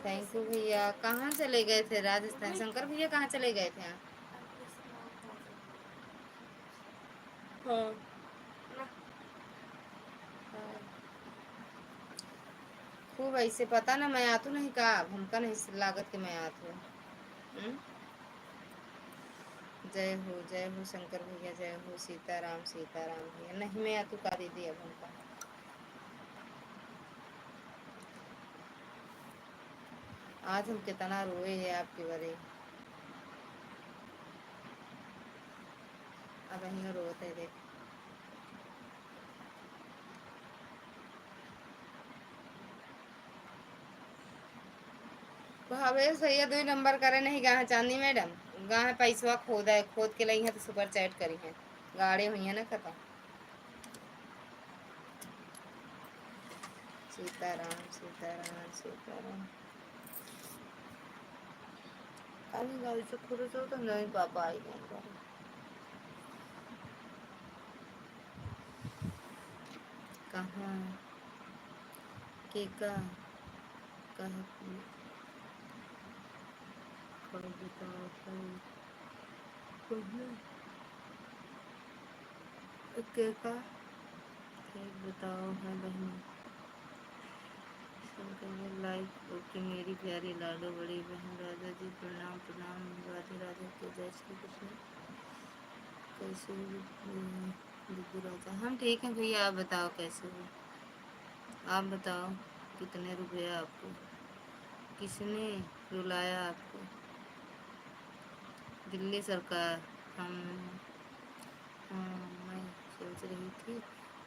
थैंक यू भैया। कहाँ चले गए थे? राजस्थान। शंकर भैया कहाँ चले गए थे? हाँ खूब ऐसे पता ना मैं आतू नहीं का, हमका नहीं लागत के मैं आतू। जय हो शंकर भैया, जय हो सीताराम सीताराम भैया। नहीं मैं आतू का दीदी अब हमका। आज हम कितना रोए हैं आपके बारे। अब यहीं रोते देख। भावेश भैया 2 नंबर करे नहीं गा चांदी मैडम। गा पैसवा खोद के लई है तो सुपर चैट करी है, गाड़े हुई है ना खत्म। सीताराम सीताराम सीताराम। अभी गाड़ी से खुद तो नहीं पापा आई गए। कहाँ के का कह के का बताओ है बहन। लाइक ओके मेरी प्यारी लाडो बड़ी बहन राधा जी प्रणाम प्रणाम। राधे राधे के जय श्री कृष्ण। कैसे हो दीदी राजा? हम ठीक हैं भैया, आप बताओ कैसे हो? आप बताओ कितने रुपये आपको, किसने रुलाया आपको? दिल्ली सरकार। हम हाँ, मैं सोच रही थी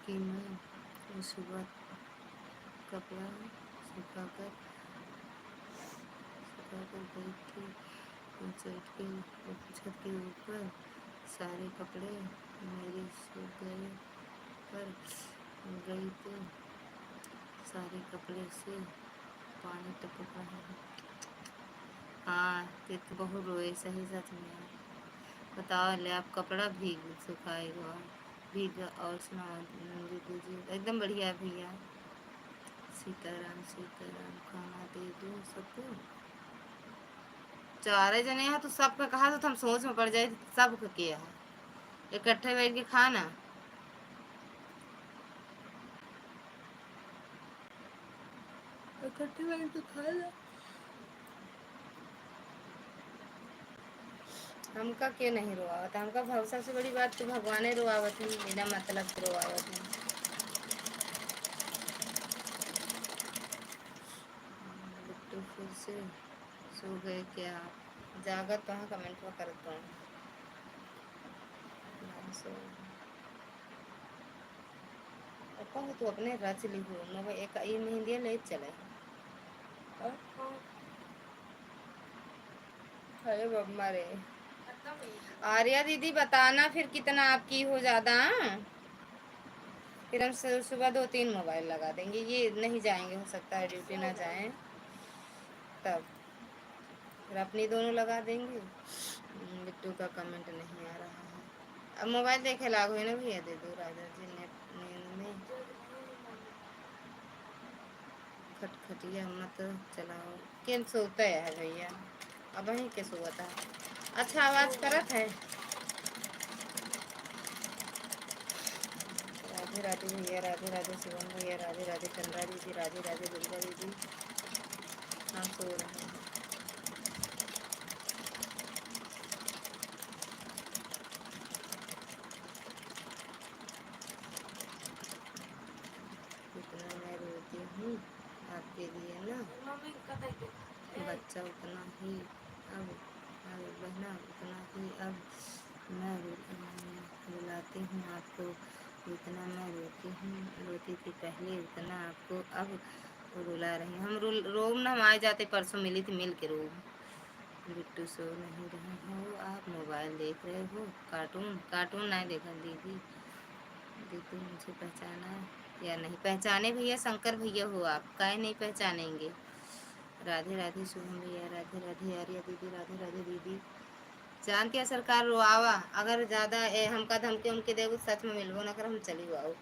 कि मैं सुबह कपड़ा सुखाकर गई थी छत के ऊपर, सारे कपड़े मेरे सूख गए, पर गई तो सारे कपड़े से पानी टपक रहा है। हाँ तो बहुत रोए, सही सच में। बताओ ले आप कपड़ा भीग सुखाएगा भीग। और सुनाओ दीदी जी? एकदम बढ़िया भैया। सीताराम सीताराम। खाना दे दो सबको। 4 जने हैं तो सबका कहा तो हम सोच में पड़ जाए, सबका किया है इकट्ठे बैठ के खाना। इकट्ठे बैठ के खा लो। हमका क्यों नहीं रोआवत? हमका सबसे बड़ी बात तो भगवाने रोआवत है, बिना मतलब से रोआवत है। बिट्टू फिर से सो गए क्या? जागत तो कमेंट में करता हूँ। तो अपने रच ली हो मैं एक ई मेहंदी ले चले। अरे बम्मा रे। आर्या दीदी बताना फिर कितना आपकी हो ज्यादा, फिर हम सुबह 2-3 मोबाइल लगा देंगे। ये नहीं जाएंगे, हो सकता है ड्यूटी ना जाएं तब फिर अपनी दोनों लगा देंगे। बिट्टू का कमेंट नहीं आ रहा है। अब मोबाइल देखे लागू है ना भैया, दे दो राजा जी नींद में। खटखटिया मत चलाओ। किन सोता है भैया? अब वहीं के सोता है। अच्छा आवाज करत है। राधे राधे भैया, राधे राधे शिवम भैया, राधे राधे चंद्रा दीदी, राधे राधे दुर्गा दीदी। हम सो रहे हैं। बच्चा उतना ही अब बहना उतना ही अब मैं रुलाती हूँ आपको, जितना मैं रोती थी पहले उतना आपको अब रुला रही हूँ। हम रोब ना, हम आ जाते, परसों मिली थी, मिल के रोब। बिट्टू सो नहीं रहे हो आप, मोबाइल देख रहे हो, कार्टून नहीं देखा दीदी। दीदी मुझे पहचाना या नहीं पहचाने भैया, शंकर भैया हो आप, काहे नहीं पहचानेंगे। राधे राधे शुभम भैया, राधे राधे आर्या दीदी, राधे राधे दीदी। जानते हैं सरकार रोआवा, अगर ज़्यादा हमका धमकी उनके देव सच में मिलबो ना कर, हम चली आओ।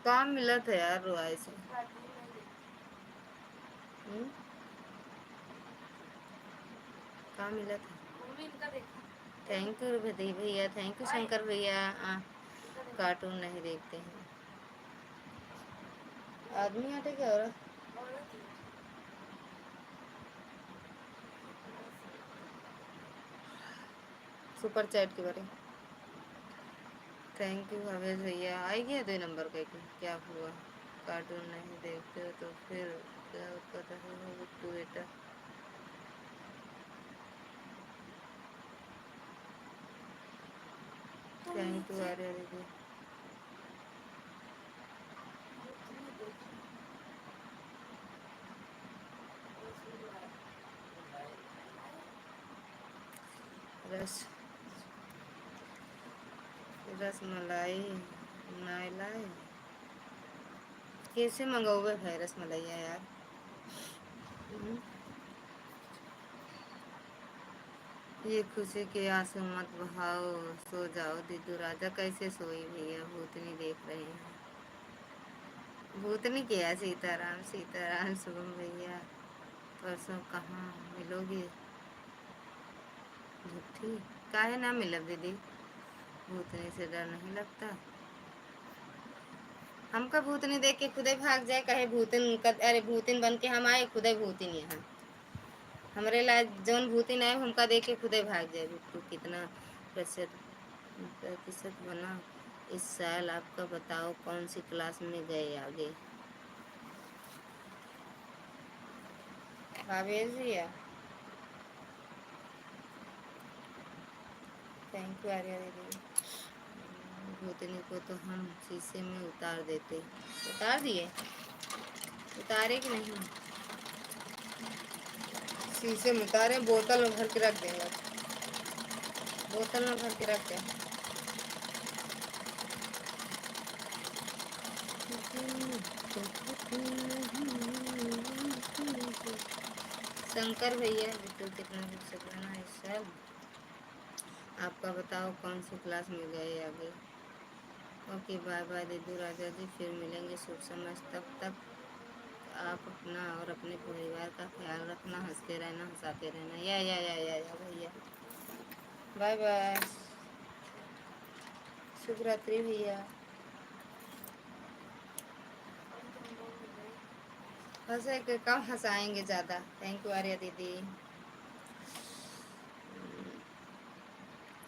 काम मिला था यार रोआए से। काम मिला था। थैंक यू भैया, थैंक यू शंकर भैया। कार्टून नहीं देखते हैं। आदमी आटे क्या हो रहा? सुपर चैट के बारे। थैंक यू भवेश भैया। आई गया 2 नंबर का क्या हुआ? कार्टून नहीं देखते हो तो फिर क्या कर रहे हो बिट्टू बेटा? थैंक यू आर्या दीदी। रसमलाई नहीं लाए, कैसे मंगाओगे भाई रसमलाइया यार? ये खुशी के आंसू मत बहाओ, सो जाओ दीदू राजा। कैसे सोई भैया, भूतनी देख रहे हैं। भूतनी क्या, सीताराम सीताराम शुभम भैया। परसों कहाँ मिलोगे? झूठी काहे ना मिलब दीदी, भूतनी से डर नहीं लगता हमका। भूतनी देख के खुदे भाग जाए, कहे भूतन अरे भूतिन बन के हम आए, खुदे भूतिन यहाँ हमरे ला जौन भूतिन आए हमका देख के खुदे भाग जाए। बिट्टू कितना प्रतिशत बना इस साल आपका, बताओ कौन सी क्लास में गए आगे? भावेश भैया थैंक यू आर्या दीदी। भूतनी को तो हम शीशे में उतार देते। उतार दिए? उतारे कि नहीं? शीशे में उतारे, बोतल में भर के रख देंगे। बोतल में भर के रख दें। शंकर भैया बिट्टू कितना कुछ सकना है सब आपका, बताओ कौन सी क्लास में गए आगे? ओके बाय बाय दीदू राजा जी, फिर मिलेंगे शुभ समय। तब तक आप अपना और अपने परिवार का ख्याल रखना, हंसते रहना, हंसाते रहना। या भैया बाय बाय, शुभ रात्रि भैया। हंसे के कम हंसाएंगे ज़्यादा। थैंक यू आर्या दीदी।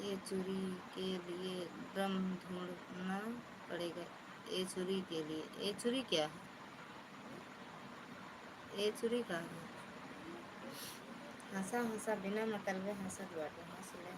ये चूड़ी के लिए ड्रम ढूंढना पड़ेगा। ये चूड़ी के लिए, ये चूड़ी क्या है? ये चूड़ी का है? हंसा हंसा बिना मतलब हंसत बाटे, हंस ले।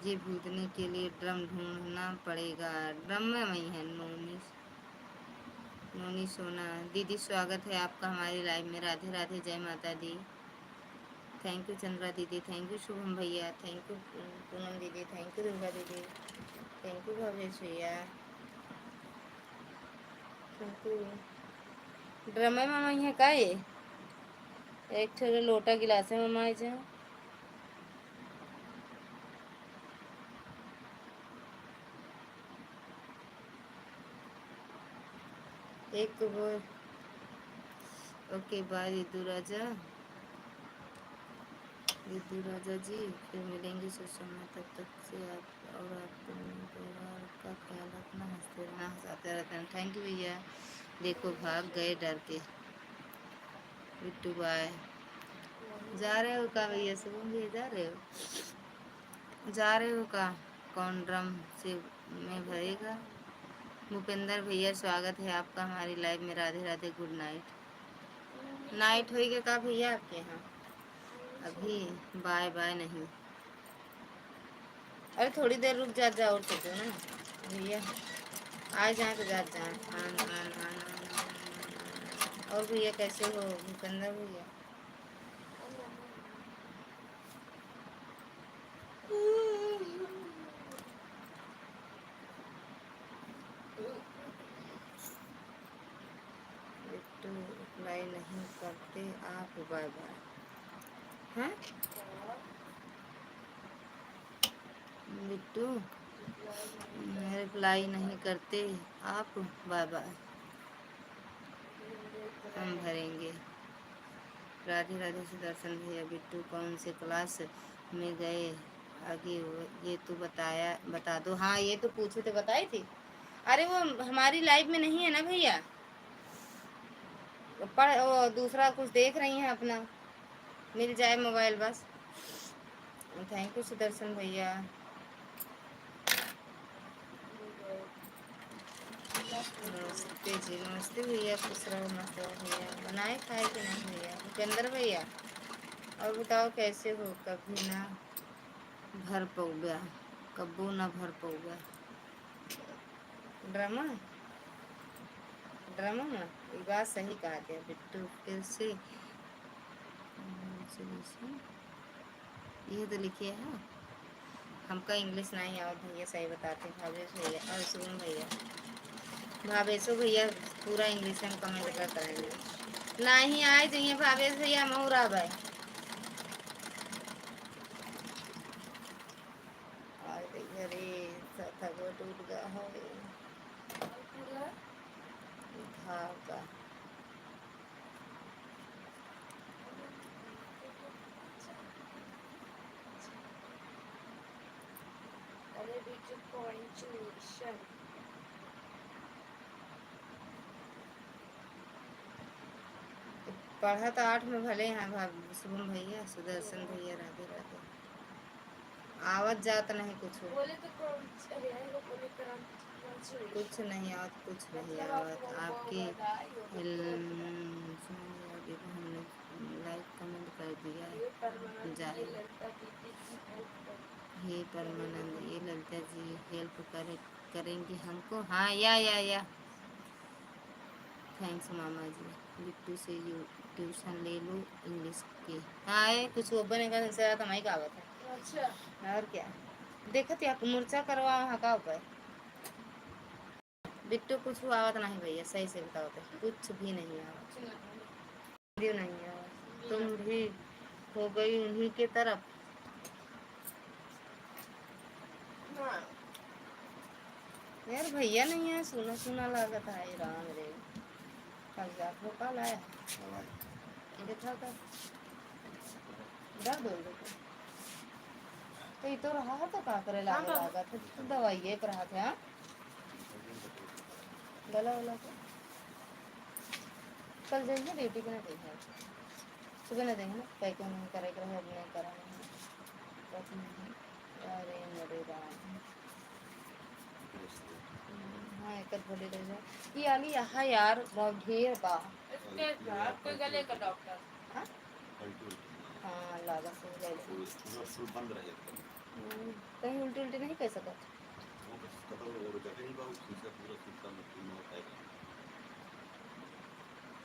ये भूतने के लिए ड्रम ढूंढना पड़ेगा। ड्रम में वही है नोनी सोना दीदी, स्वागत है आपका हमारी लाइव में। राधे राधे, जय माता दी। थैंक यू चंद्रा दीदी, थैंक यू शुभम भैया, थैंक यू पूनम दीदी, थैंक यू दुर्गा दीदी, थैंक यू भवेश भैया, थैंक यू। ड्रम में वही है का? ये एक छोटे लोटा गिलास है मम्मा जाए। एक वो ओके बाय दीदू राजा। विद्यु राजा जी, फिर मिलेंगे कुछ समय, तब तक से आप और आपके परिवार का ख्याल रखना, हंसते रहना, हंसाते रहते हैं। थैंक यू भैया। देखो भाग गए डर के। बिट्टू बाय। जा रहे हो का भैया? शुभम भैया जा रहे हो? जा रहे हो का? कौन ड्रम से में भरेगा? भूपेंद्र भैया स्वागत है आपका हमारी लाइव में। Radhe Radhe, good night. Night होएगा का भैया आपके यहाँ? अभी बाय बाय नहीं। अरे थोड़ी देर रुक जा और तो ना भैया, आ जाए तो जा जाए। और भैया कैसे हो भूपेंद्र भैया? बिट्टू रिप्लाई नहीं करते आप, बाय बाय। हैं बिट्टू रिप्लाई नहीं करते आप, बाय बाय। हम भरेंगे। राधे राधे सुदर्शन भैया। बिट्टू कौन से क्लास में गए आगे ये तो बता दो। हाँ ये तो पूछे तो बताई थी। अरे वो हमारी लाइव में नहीं है ना भैया, पढ़ वो दूसरा कुछ देख रही हैं अपना, मिल जाए mobile bus. Thank you Sudarshan भैया। नमस्ते जी, नमस्ते भैया, खुश रहो मस्त रहो भैया। बनाए खाए कि नहीं भैया? भूपेंद्र भैया और बताओ कैसे हो? कभी ना भर पऊगा, कब्बू ना भर पऊगा। ड्रामा ड्रामा में ये बात सही कहा थे बिट्टू। फिर से ये तो लिखिए है। हमका इंग्लिश नहीं आओ भैया, सही बताते भावेश भैया और शुभम भैया। भावेशो भैया पूरा इंग्लिश में कमेंट कर करेंगे। नहीं आए जाइए भावेश भैया, मऊरा भाई घरे थगो टूट गया हो धागा। पढ़ा तो 8 में भले हैं शुभम भैया, सुदर्शन भैया। राधे राधे। आवत जात नहीं कुछ कुछ नहीं आवत, कुछ नहीं आवत आपके। हमने लाइक कमेंट कर दिया जाए। हे परमानंद, ये ललिता जी हेल्प करेंगी हमको? हाँ या थैंक्स मामा जी। बिट्टू से यू ट्यूशन ले लो इंग्लिश की। हाँ ये कुछ वो बनेगा तो हमारी कहावत है। अच्छा और क्या देखत आप मुर्चा करवा वहाँ का उपाय। बिट्टू कुछ आवत नहीं भैया, सही से बताओ तो कुछ भी नहीं आवत, भी नहीं आवत। तुम भी हो गई उन्हीं के तरफ। यार भैया नहीं है, सुना सुना लागत है। राम रे कागजात वो कल आया देखा था दर्द हो गया तो ये तो रहा है तो का करे लागत है तो दवाई एक रहा था। गला वाला तो कल जाइए ड्यूटी को नहीं देखा, सुबह नहीं देंगे ना कहीं क्यों नहीं करेगा, नहीं करा नहीं। अरे मेरे राम हाँ एक थोड़ी रह जाए ये आली यहाँ यार बहुत ढेर बा कोई गले का डॉक्टर। हाँ हाँ लागा से गले बंद रहे कहीं उल्टी उल्टी नहीं कह सकता।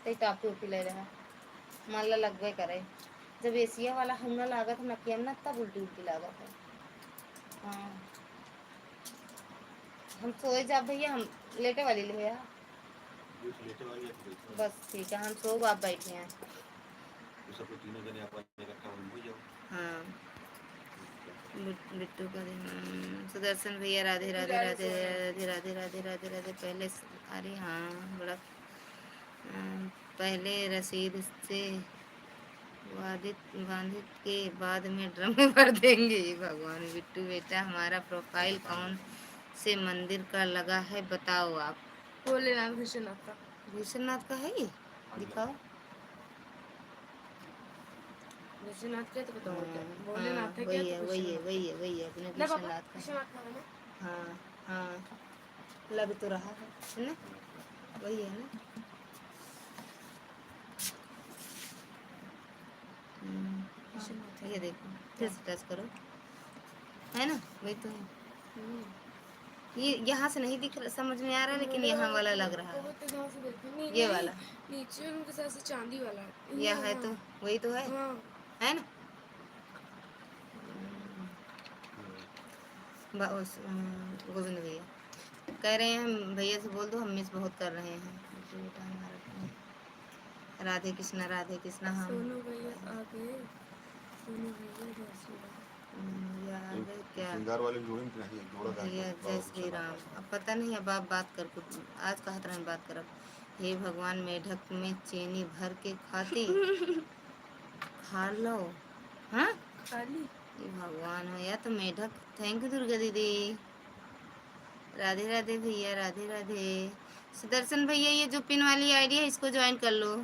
तो आप टोपी ले रहा मान ला लगवे करे जब एशिया वाला हमने लागत नकिया ना तब उल्टी उल्टी लागत है। हाँ हम सोए जा भैया, हम लेटे वाली ले भैया बस ठीक है हम सो आप बैठे हैं। हाँ बिट्टू का सुदर्शन भैया। राधे राधे राधे राधे राधे राधे राधे राधे। पहले अरे हाँ बड़ा पहले रसीद से बाधित के बाद में ड्रम में भर देंगे। ये भगवान। बिट्टू बेटा हमारा प्रोफाइल कौन से मंदिर का लगा है बताओ आप। भोलेनाथ विश्वनाथ का। विश्वनाथ का है ये, दिखाओ। विश्वनाथ का तो बताओ क्या, हाँ, भोलेनाथ है क्या वही है तो वही है विश्वनाथ। वही है वही है अपने ना पापा विश्वनाथ का है। विश्वनाथ का है ना। हाँ हाँ, लग तो रहा है ना, वही है ना। विश्वनाथ ये देखो फिर से टच करो, है ना, वही तो है। ये यहाँ से नहीं दिख रहा, समझ में आ रहा, लेकिन यहाँ वाला लग रहा है, ये वाला नीचे उनके साथ से चांदी वाला यह है, तो वही तो है, हाँ। है ना। गोविंद भैया कह रहे हैं भैया से बोल दो हम मिस बहुत कर रहे हैं। बेटा हमारा राधे कृष्णा राधे कृष्णा। हम सोनू भैया आ गए, सोनू भैया जय श्री राम। याद है क्या श्रृंगार वाले जोड़ी में नहीं जोड़ा था भैया, जय श्री राम। अब पता नहीं, अब आप बात कर कुछ आज कहा तरह बात करब। हे भगवान मेढक में चीनी भर के खाती खा लो। हाँ खाली ये भगवान हो या तो मेढक। थैंक यू दुर्गा दीदी। राधे राधे भैया, राधे राधे। सुदर्शन भैया ये जो पिन वाली आईडी है इसको ज्वाइन कर लो।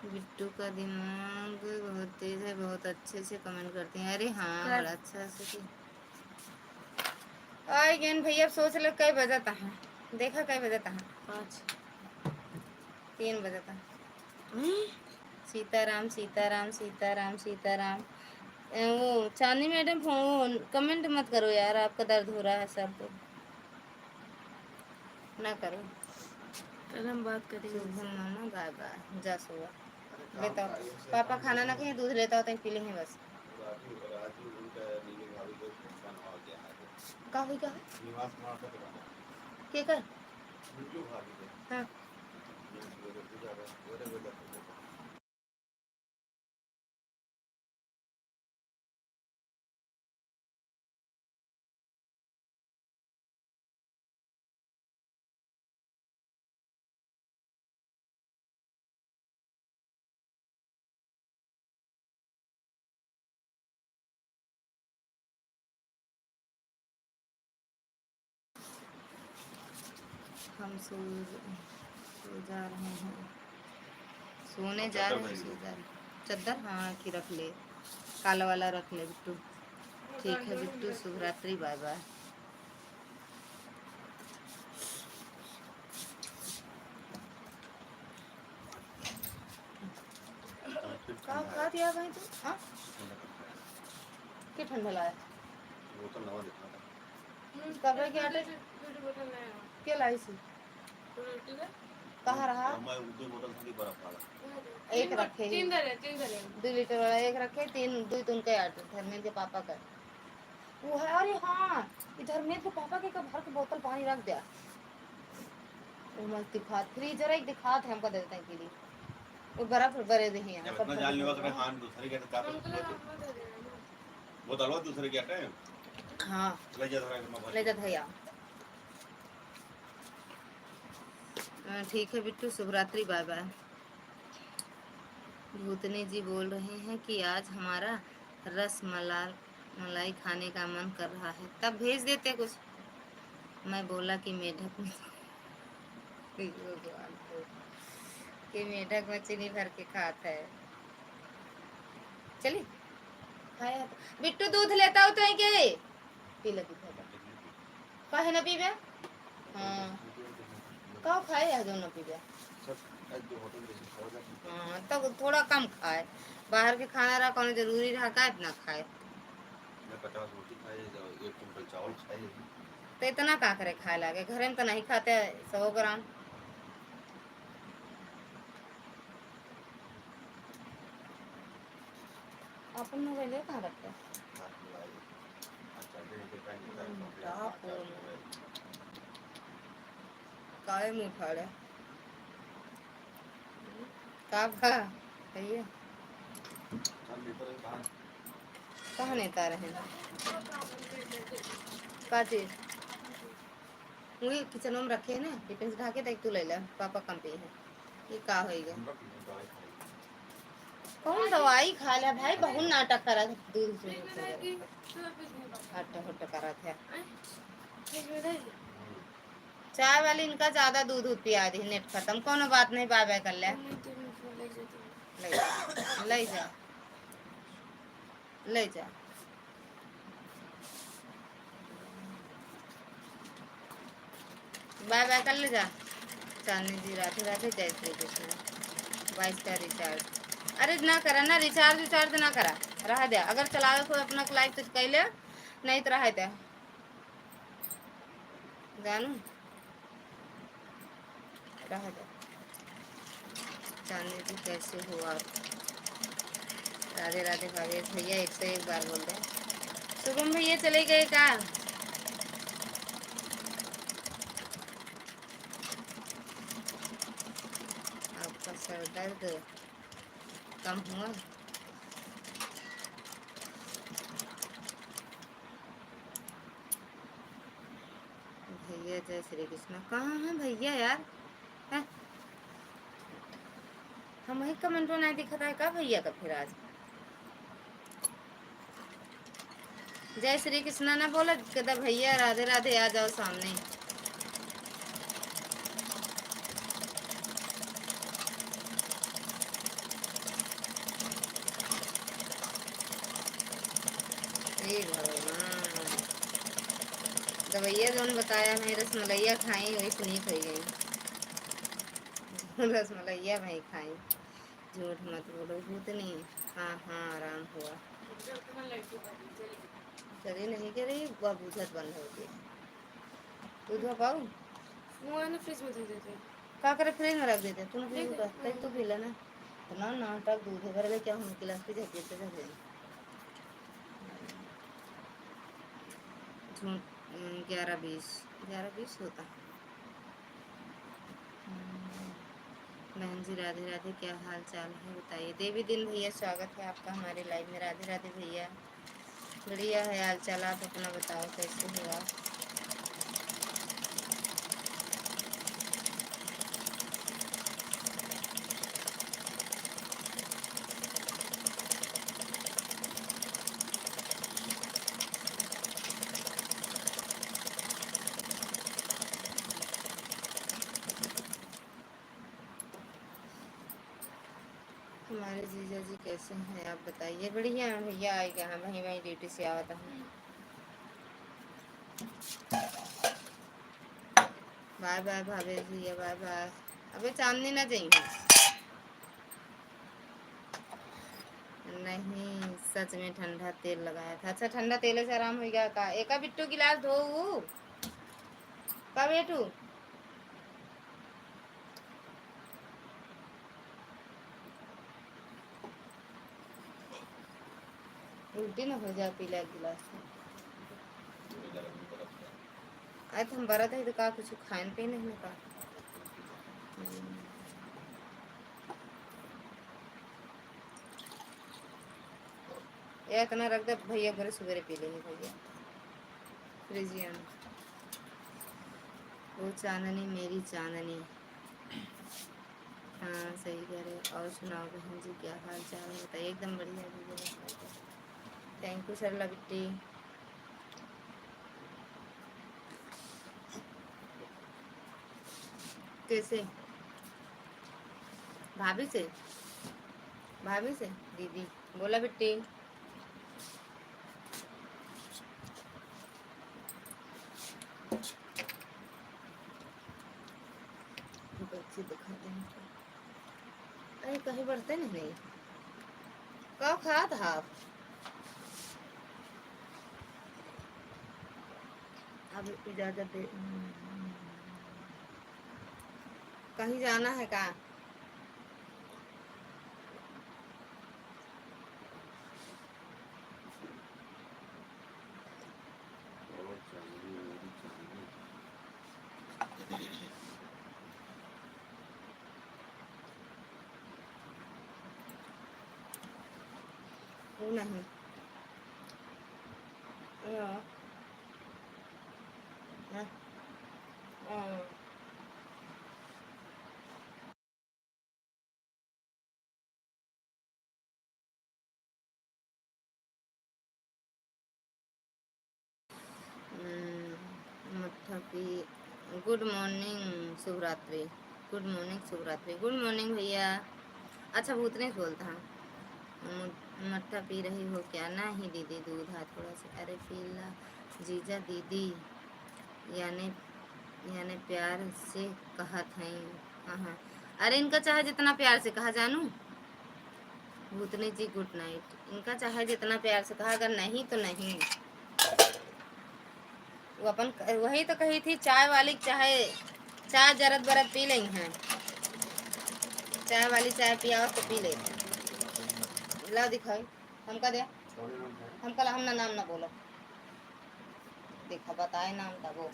बिट्टू का दिमाग बहुत तेज है, बहुत अच्छे से कमेंट करते हैं। अरे हाँ बड़ा अच्छा से। आई गेन भैया सोच लो कई बजाता है, देखा कई बजाता है, 3 बजाता है। सीताराम सीताराम सीताराम सीताराम। वो चांदी मैडम फोन कमेंट मत करो यार, आपका दर्द हो रहा है सब तो ना करो। कल हम बात करेंगे। शुभम मामा बाय बाय, जा सुआ लेता हो पापा खाना ना कहीं दूध लेता होता पी लेंगे बस। का हुई का के कर हाँ हम सो जा रहे हैं, सोने जा रहे हैं, सो जा रहे हैं। चद्दर हाँ कि रख ले, काला वाला रख ले बिट्टू। ठीक है बिट्टू, शुभ रात्रि, बाय बाय। का खा दिया भाई तू? हाँ क्या ठंडा लाया? बोतल नवा देखना था। कब है क्या क्या लाई सी? कहाँ रहा? मैं दो बोतल खाली बर्फ वाला एक रखे, 2 लीटर वाला एक रखे, 3 2 उनके 8 धर्मेंद्र के पापा का वो है। अरे हाँ ये धर्मेंद्र के पापा के भर के बोतल पानी रख दिया। वो मत दिखा, फ्रीजर एक दिखात है हमको दे देते हैं के लिए, वो बर्फ भरे दे हैं जब इतना जान लेवा करे हां दूसरे के का वो दलवा दूसरे के आटे हाँ ले जा धरा के ले जा भैया। ठीक है बिट्टू, शुभ रात्रि, बाय बाय। भूतनी जी बोल रहे हैं कि आज हमारा रस मलाई खाने का मन कर रहा है, तब भेज देते कुछ। मैं बोला कि मेढक में कि मेढक में चीनी भर के खाता है। चलिए खाया बिट्टू, दूध लेता हो तो है क्या पी लगी कहे ना पीबे। हाँ कहो खाए या जो ना पीबे। हाँ तब थोड़ा कम खाए, बाहर के खाना रहा कौन जरूरी रहा का इतना खाए। 50 रोटी खाए जाओ, 1 कुंटल चावल खाए। तो इतना का करे खाए लागे, घर में तो नहीं खाते 100 ग्राम। अपन मोबाइल कहाँ रखते हैं? काले मुँह फाड़े का भा भैया कहाँ नेता रहे का चीज वही किचन में रखे है ना, टिफिन से ढाके तक तू ले ले, पापा कम पे है ये का होएगा। कौन दवाई खा लिया भाई, बहुत नाटक करा था, दूध से हट हट करा था। चाय वाली इनका ज्यादा दूध पिया दी, नेट खत्म, कोनो बात नहीं, बाय बाय कर ले। ले जा ले जा। बाय बाय कर ले जा। चांदनी जी राधे राधे, जय श्री कृष्ण। 22 का रिचार्ज, अरे ना करा ना रिचार्ज ना करा, रहा दे। अगर चलावे कोई अपना लाइफ तो कैले, नहीं तो रहा दे जानू, रहा दे। चांदनी जी कैसे हो आप? राधे राधे भावेश भैया 101 बार बोल रहे। शुभम भैया चले गए का? आपका सर दर्द कम हुआ? भैया जय श्री कृष्ण, कहाँ है भैया यार? है? हम वही कमेंट में नहीं दिखा है का भैया का फिर आज? जय श्री कृष्ण ना बोला कहता भैया राधे राधे आ जाओ सामने। भगवान, दवैया जो बताया मैं रसमलैया खाई वही सुनी खाई गई। रसमलैया भाई खाई, झूठ मत बोलो, झूठ नहीं। हाँ हाँ आराम हुआ, चली नहीं कर रही, बुझत बंद हो गई। दूध पाऊ फ्रिज में दे देते, का करे फ्रिज में रख देते, तुम पी तो पी लेना। इतना नाटक, दूध भर ले क्या हम गिलास पे झपके से झपके। 11:20 होता। बहन जी राधे राधे, क्या हाल चाल है बताइए। देवी दिन भैया स्वागत है आपका हमारे लाइव में। राधे राधे भैया, बढ़िया है हाल चाल, आप अपना बताओ कैसे हो आप? हमारे जीजा जी कैसे हैं आप बताइए। बढ़िया है भैया, आएगा हम वहीं वहीं ड्यूटी से आवता हूँ। बाय बाय भाभी भैया, बाय बाय। अबे चांदनी ना जाइए, नहीं सच में ठंडा तेल लगाया था। अच्छा ठंडा तेल से आराम हो गया का? एक बिट्टू गिलास धो का बेटू? उल्टी ना हो जाए पीला गिलास से। आज हम बरा थे तो का कुछ खान पे नहीं का। ये इतना रख दे भैया, बड़े सुबह पी लेंगे भैया फ्रिजिया में। वो चांदनी मेरी चांदनी, हाँ सही कह रहे। और सुनाओ बहन जी क्या हाल चाल है बताइए। एकदम बढ़िया भैया, थैंक यू सरला बिट्टी। कैसे भाभी से? भाभी से दीदी बोला बिट्टी। बच्चे दिखाते हैं, अरे कहीं बढ़ते नहीं कब खा था आप? अब इजाजत दे, कहीं जाना है का? नहीं गुड मॉर्निंग शुभ रात्रि। गुड मॉर्निंग शुभ रात्रि। गुड मॉर्निंग भैया। अच्छा भूतनी बोलता हूँ। मट्ठा पी रही हो क्या? नहीं दीदी, दूध है थोड़ा सा। अरे पी ला जीजा दीदी, यानी यानी प्यार से कहा था। हाँ, अरे इनका चाहे जितना प्यार से कहा जानू। भूतनी जी गुड नाइट। इनका चाहे जितना प्यार से कहा, अगर नहीं तो नहीं। वो अपन वही तो कही थी, चाय वाली चाहे चाय जरद बरद पी ली हैं। चाय वाली चाय पियाओ तो पी लेते हैं। ला दिखाई हमका दे। हमका हम ना नाम ना बोलो। देखा बताए नाम का वो।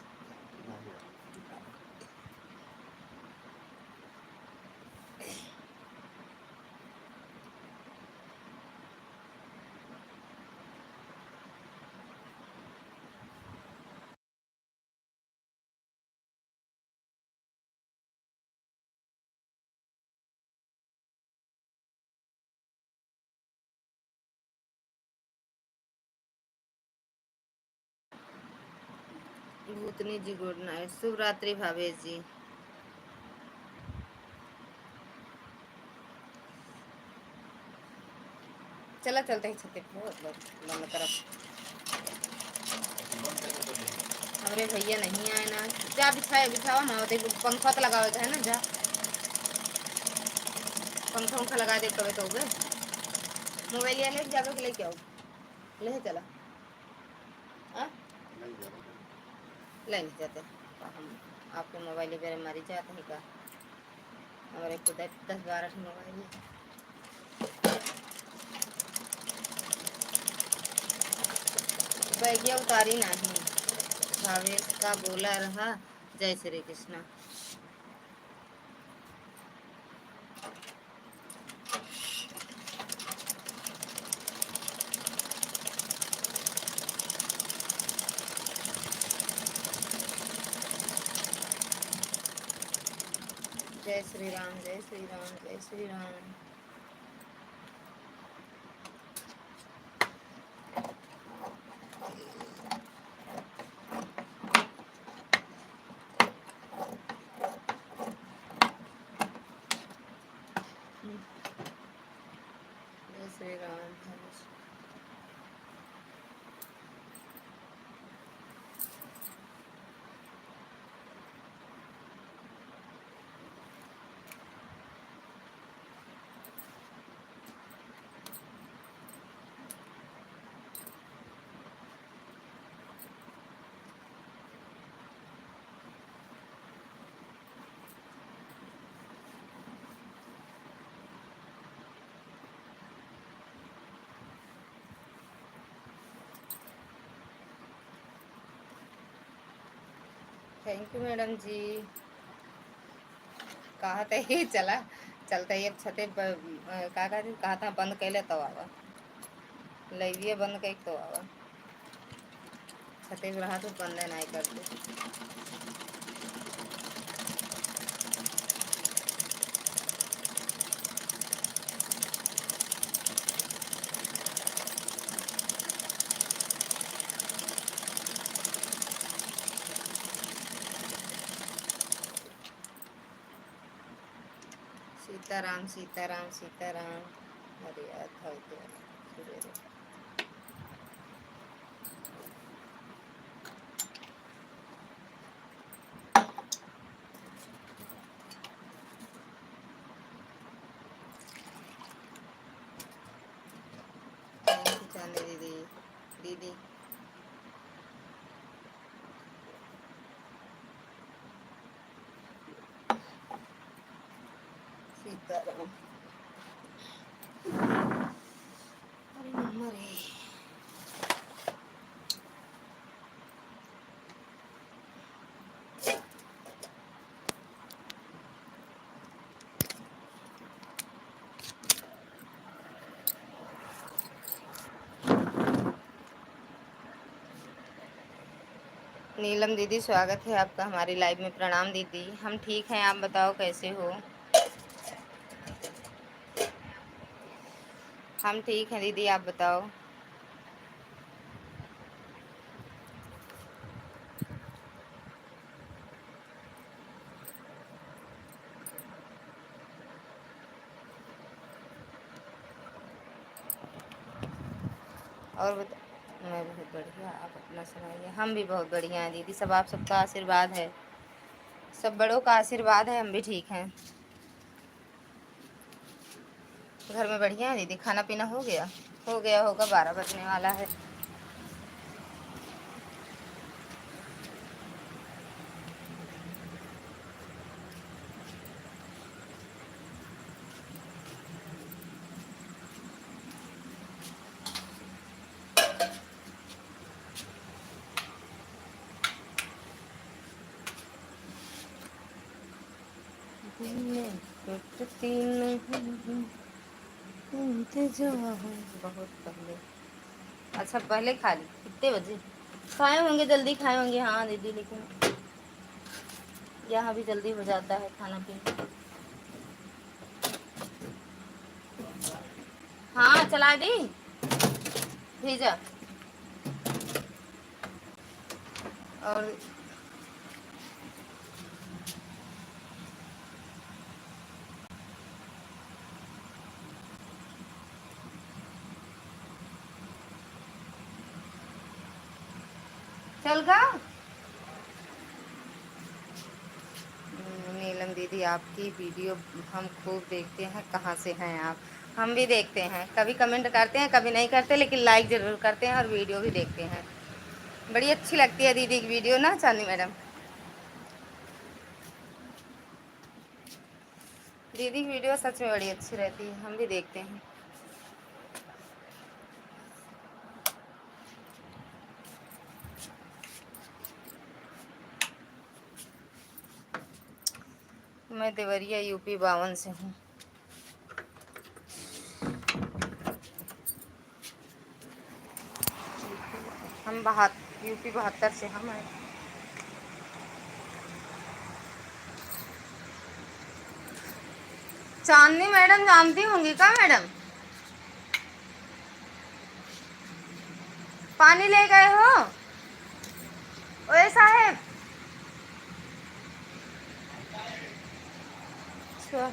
भूतनी जी गुड नाइट। शुभ रात्रि भावेश जी। चला चलते ही छते पे बंद तरफ। हमारे भैया नहीं आए ना। जा बिछाए बिछाओ ना। देखो पंखा तो लगावे है ना। जा पंखा उंखा लगा दे कभी तो गए। मोबाइल ले जावे के लेके आओ। ले चला ले नहीं जाते हम। आपके मोबाइल मेरे मारी जाते हैं का? हमारे को 10-12 मोबाइल है। बैगिया उतारी नहीं। भावेश का बोला रहा। जय श्री कृष्णा। जय श्री राम, जय श्री राम, जय श्री राम। जय Shri Ram. Thank you madam ji. कहा था ही चला चलता ही अब छते पर कहा था बंद कैले तो आवा। लइए बंद कई तो आवा। छते पर रहा तो बंद नहीं करते। सीताराम सीताराम सीताराम। अरे यार चांदी दीदी दीदी। सीताराम। अरे मम्मा रे। नीलम दीदी स्वागत है आपका हमारी लाइव में। प्रणाम दीदी। हम ठीक हैं, आप बताओ कैसे हो? हम ठीक हैं दीदी, आप बताओ। और मैं बहुत बढ़िया, आप अपना सुनाइए। हम भी बहुत बढ़िया हैं दीदी, सब आप सबका आशीर्वाद है, सब बड़ों का आशीर्वाद है, हम भी ठीक हैं। घर में बढ़िया है दीदी? खाना पीना हो गया? हो गया होगा, 12 बजने वाला है। बहुत पहले। अच्छा पहले खा ली? कितने बजे खाए होंगे? जल्दी खाए होंगे हाँ दीदी, लेकिन यहाँ भी जल्दी हो जाता है खाना पीना। हाँ चला दी भेजा। और चल गा। नीलम दीदी आपकी वीडियो हम खूब देखते हैं, कहाँ से हैं आप? हम भी देखते हैं, कभी कमेंट करते हैं कभी नहीं करते, लेकिन लाइक ज़रूर करते हैं और वीडियो भी देखते हैं। बड़ी अच्छी लगती है दीदी की वीडियो ना चांदी मैडम? दीदी की वीडियो सच में बड़ी अच्छी रहती है, हम भी देखते हैं। मैं देवरिया यूपी 52 से हूँ। हम यूपी 72 से हम हैं। चांदनी मैडम जानती होंगी क्या मैडम? पानी ले गए हो ओए साहेब? अच्छा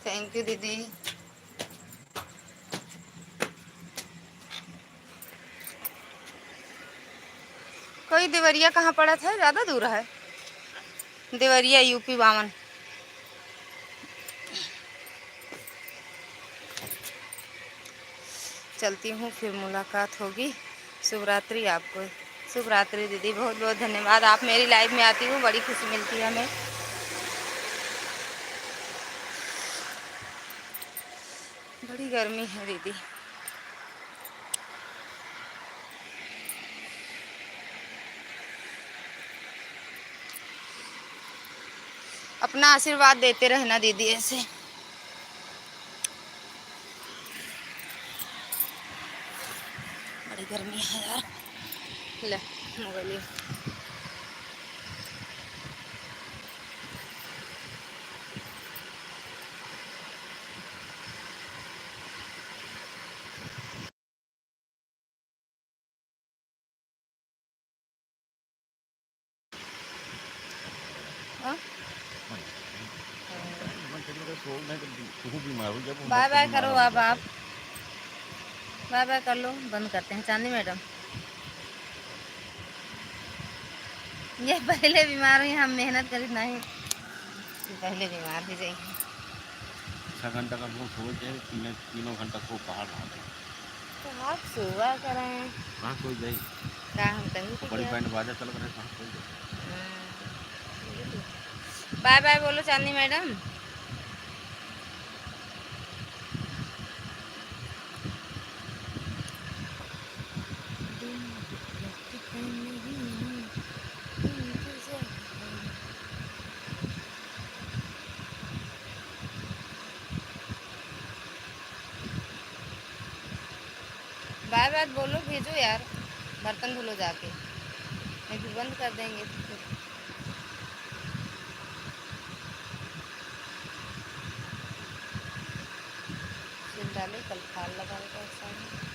थैंक यू दीदी। कोई देवरिया कहाँ पड़ा था? ज़्यादा दूर है देवरिया यूपी 52। चलती हूँ, फिर मुलाकात होगी। शुभ रात्रि आपको। शुभ रात्रि दीदी, बहुत बहुत धन्यवाद। आप मेरी लाइफ में आती हो, बड़ी खुशी मिलती है हमें। बड़ी गर्मी है दीदी। अपना आशीर्वाद देते रहना दीदी ऐसे। बड़ी गर्मी है यार। ले मोबाइल। बाय बाय करो आप बाय बाय कर लो, बंद करते हैं चांदी मैडम। ये पहले बीमार हुई, हम मेहनत करी नहीं, पहले बीमार हो जाए। 6 घंटा का वो सो जाए, तीनों घंटा सो बाहर रहा। तो आप सुबह करें कहाँ सो जाए? क्या हम कहीं पे बड़ी क्या? बैंड बाजा चल रहा है, कहाँ सो जाए? बाय बाय बोलो चांदी मैडम। बाय बाय बोलो, भेजो यार, बर्तन धुलो जाके, नहीं फिर बंद कर देंगे। फिर डाले कल खाल लगा ऐसा।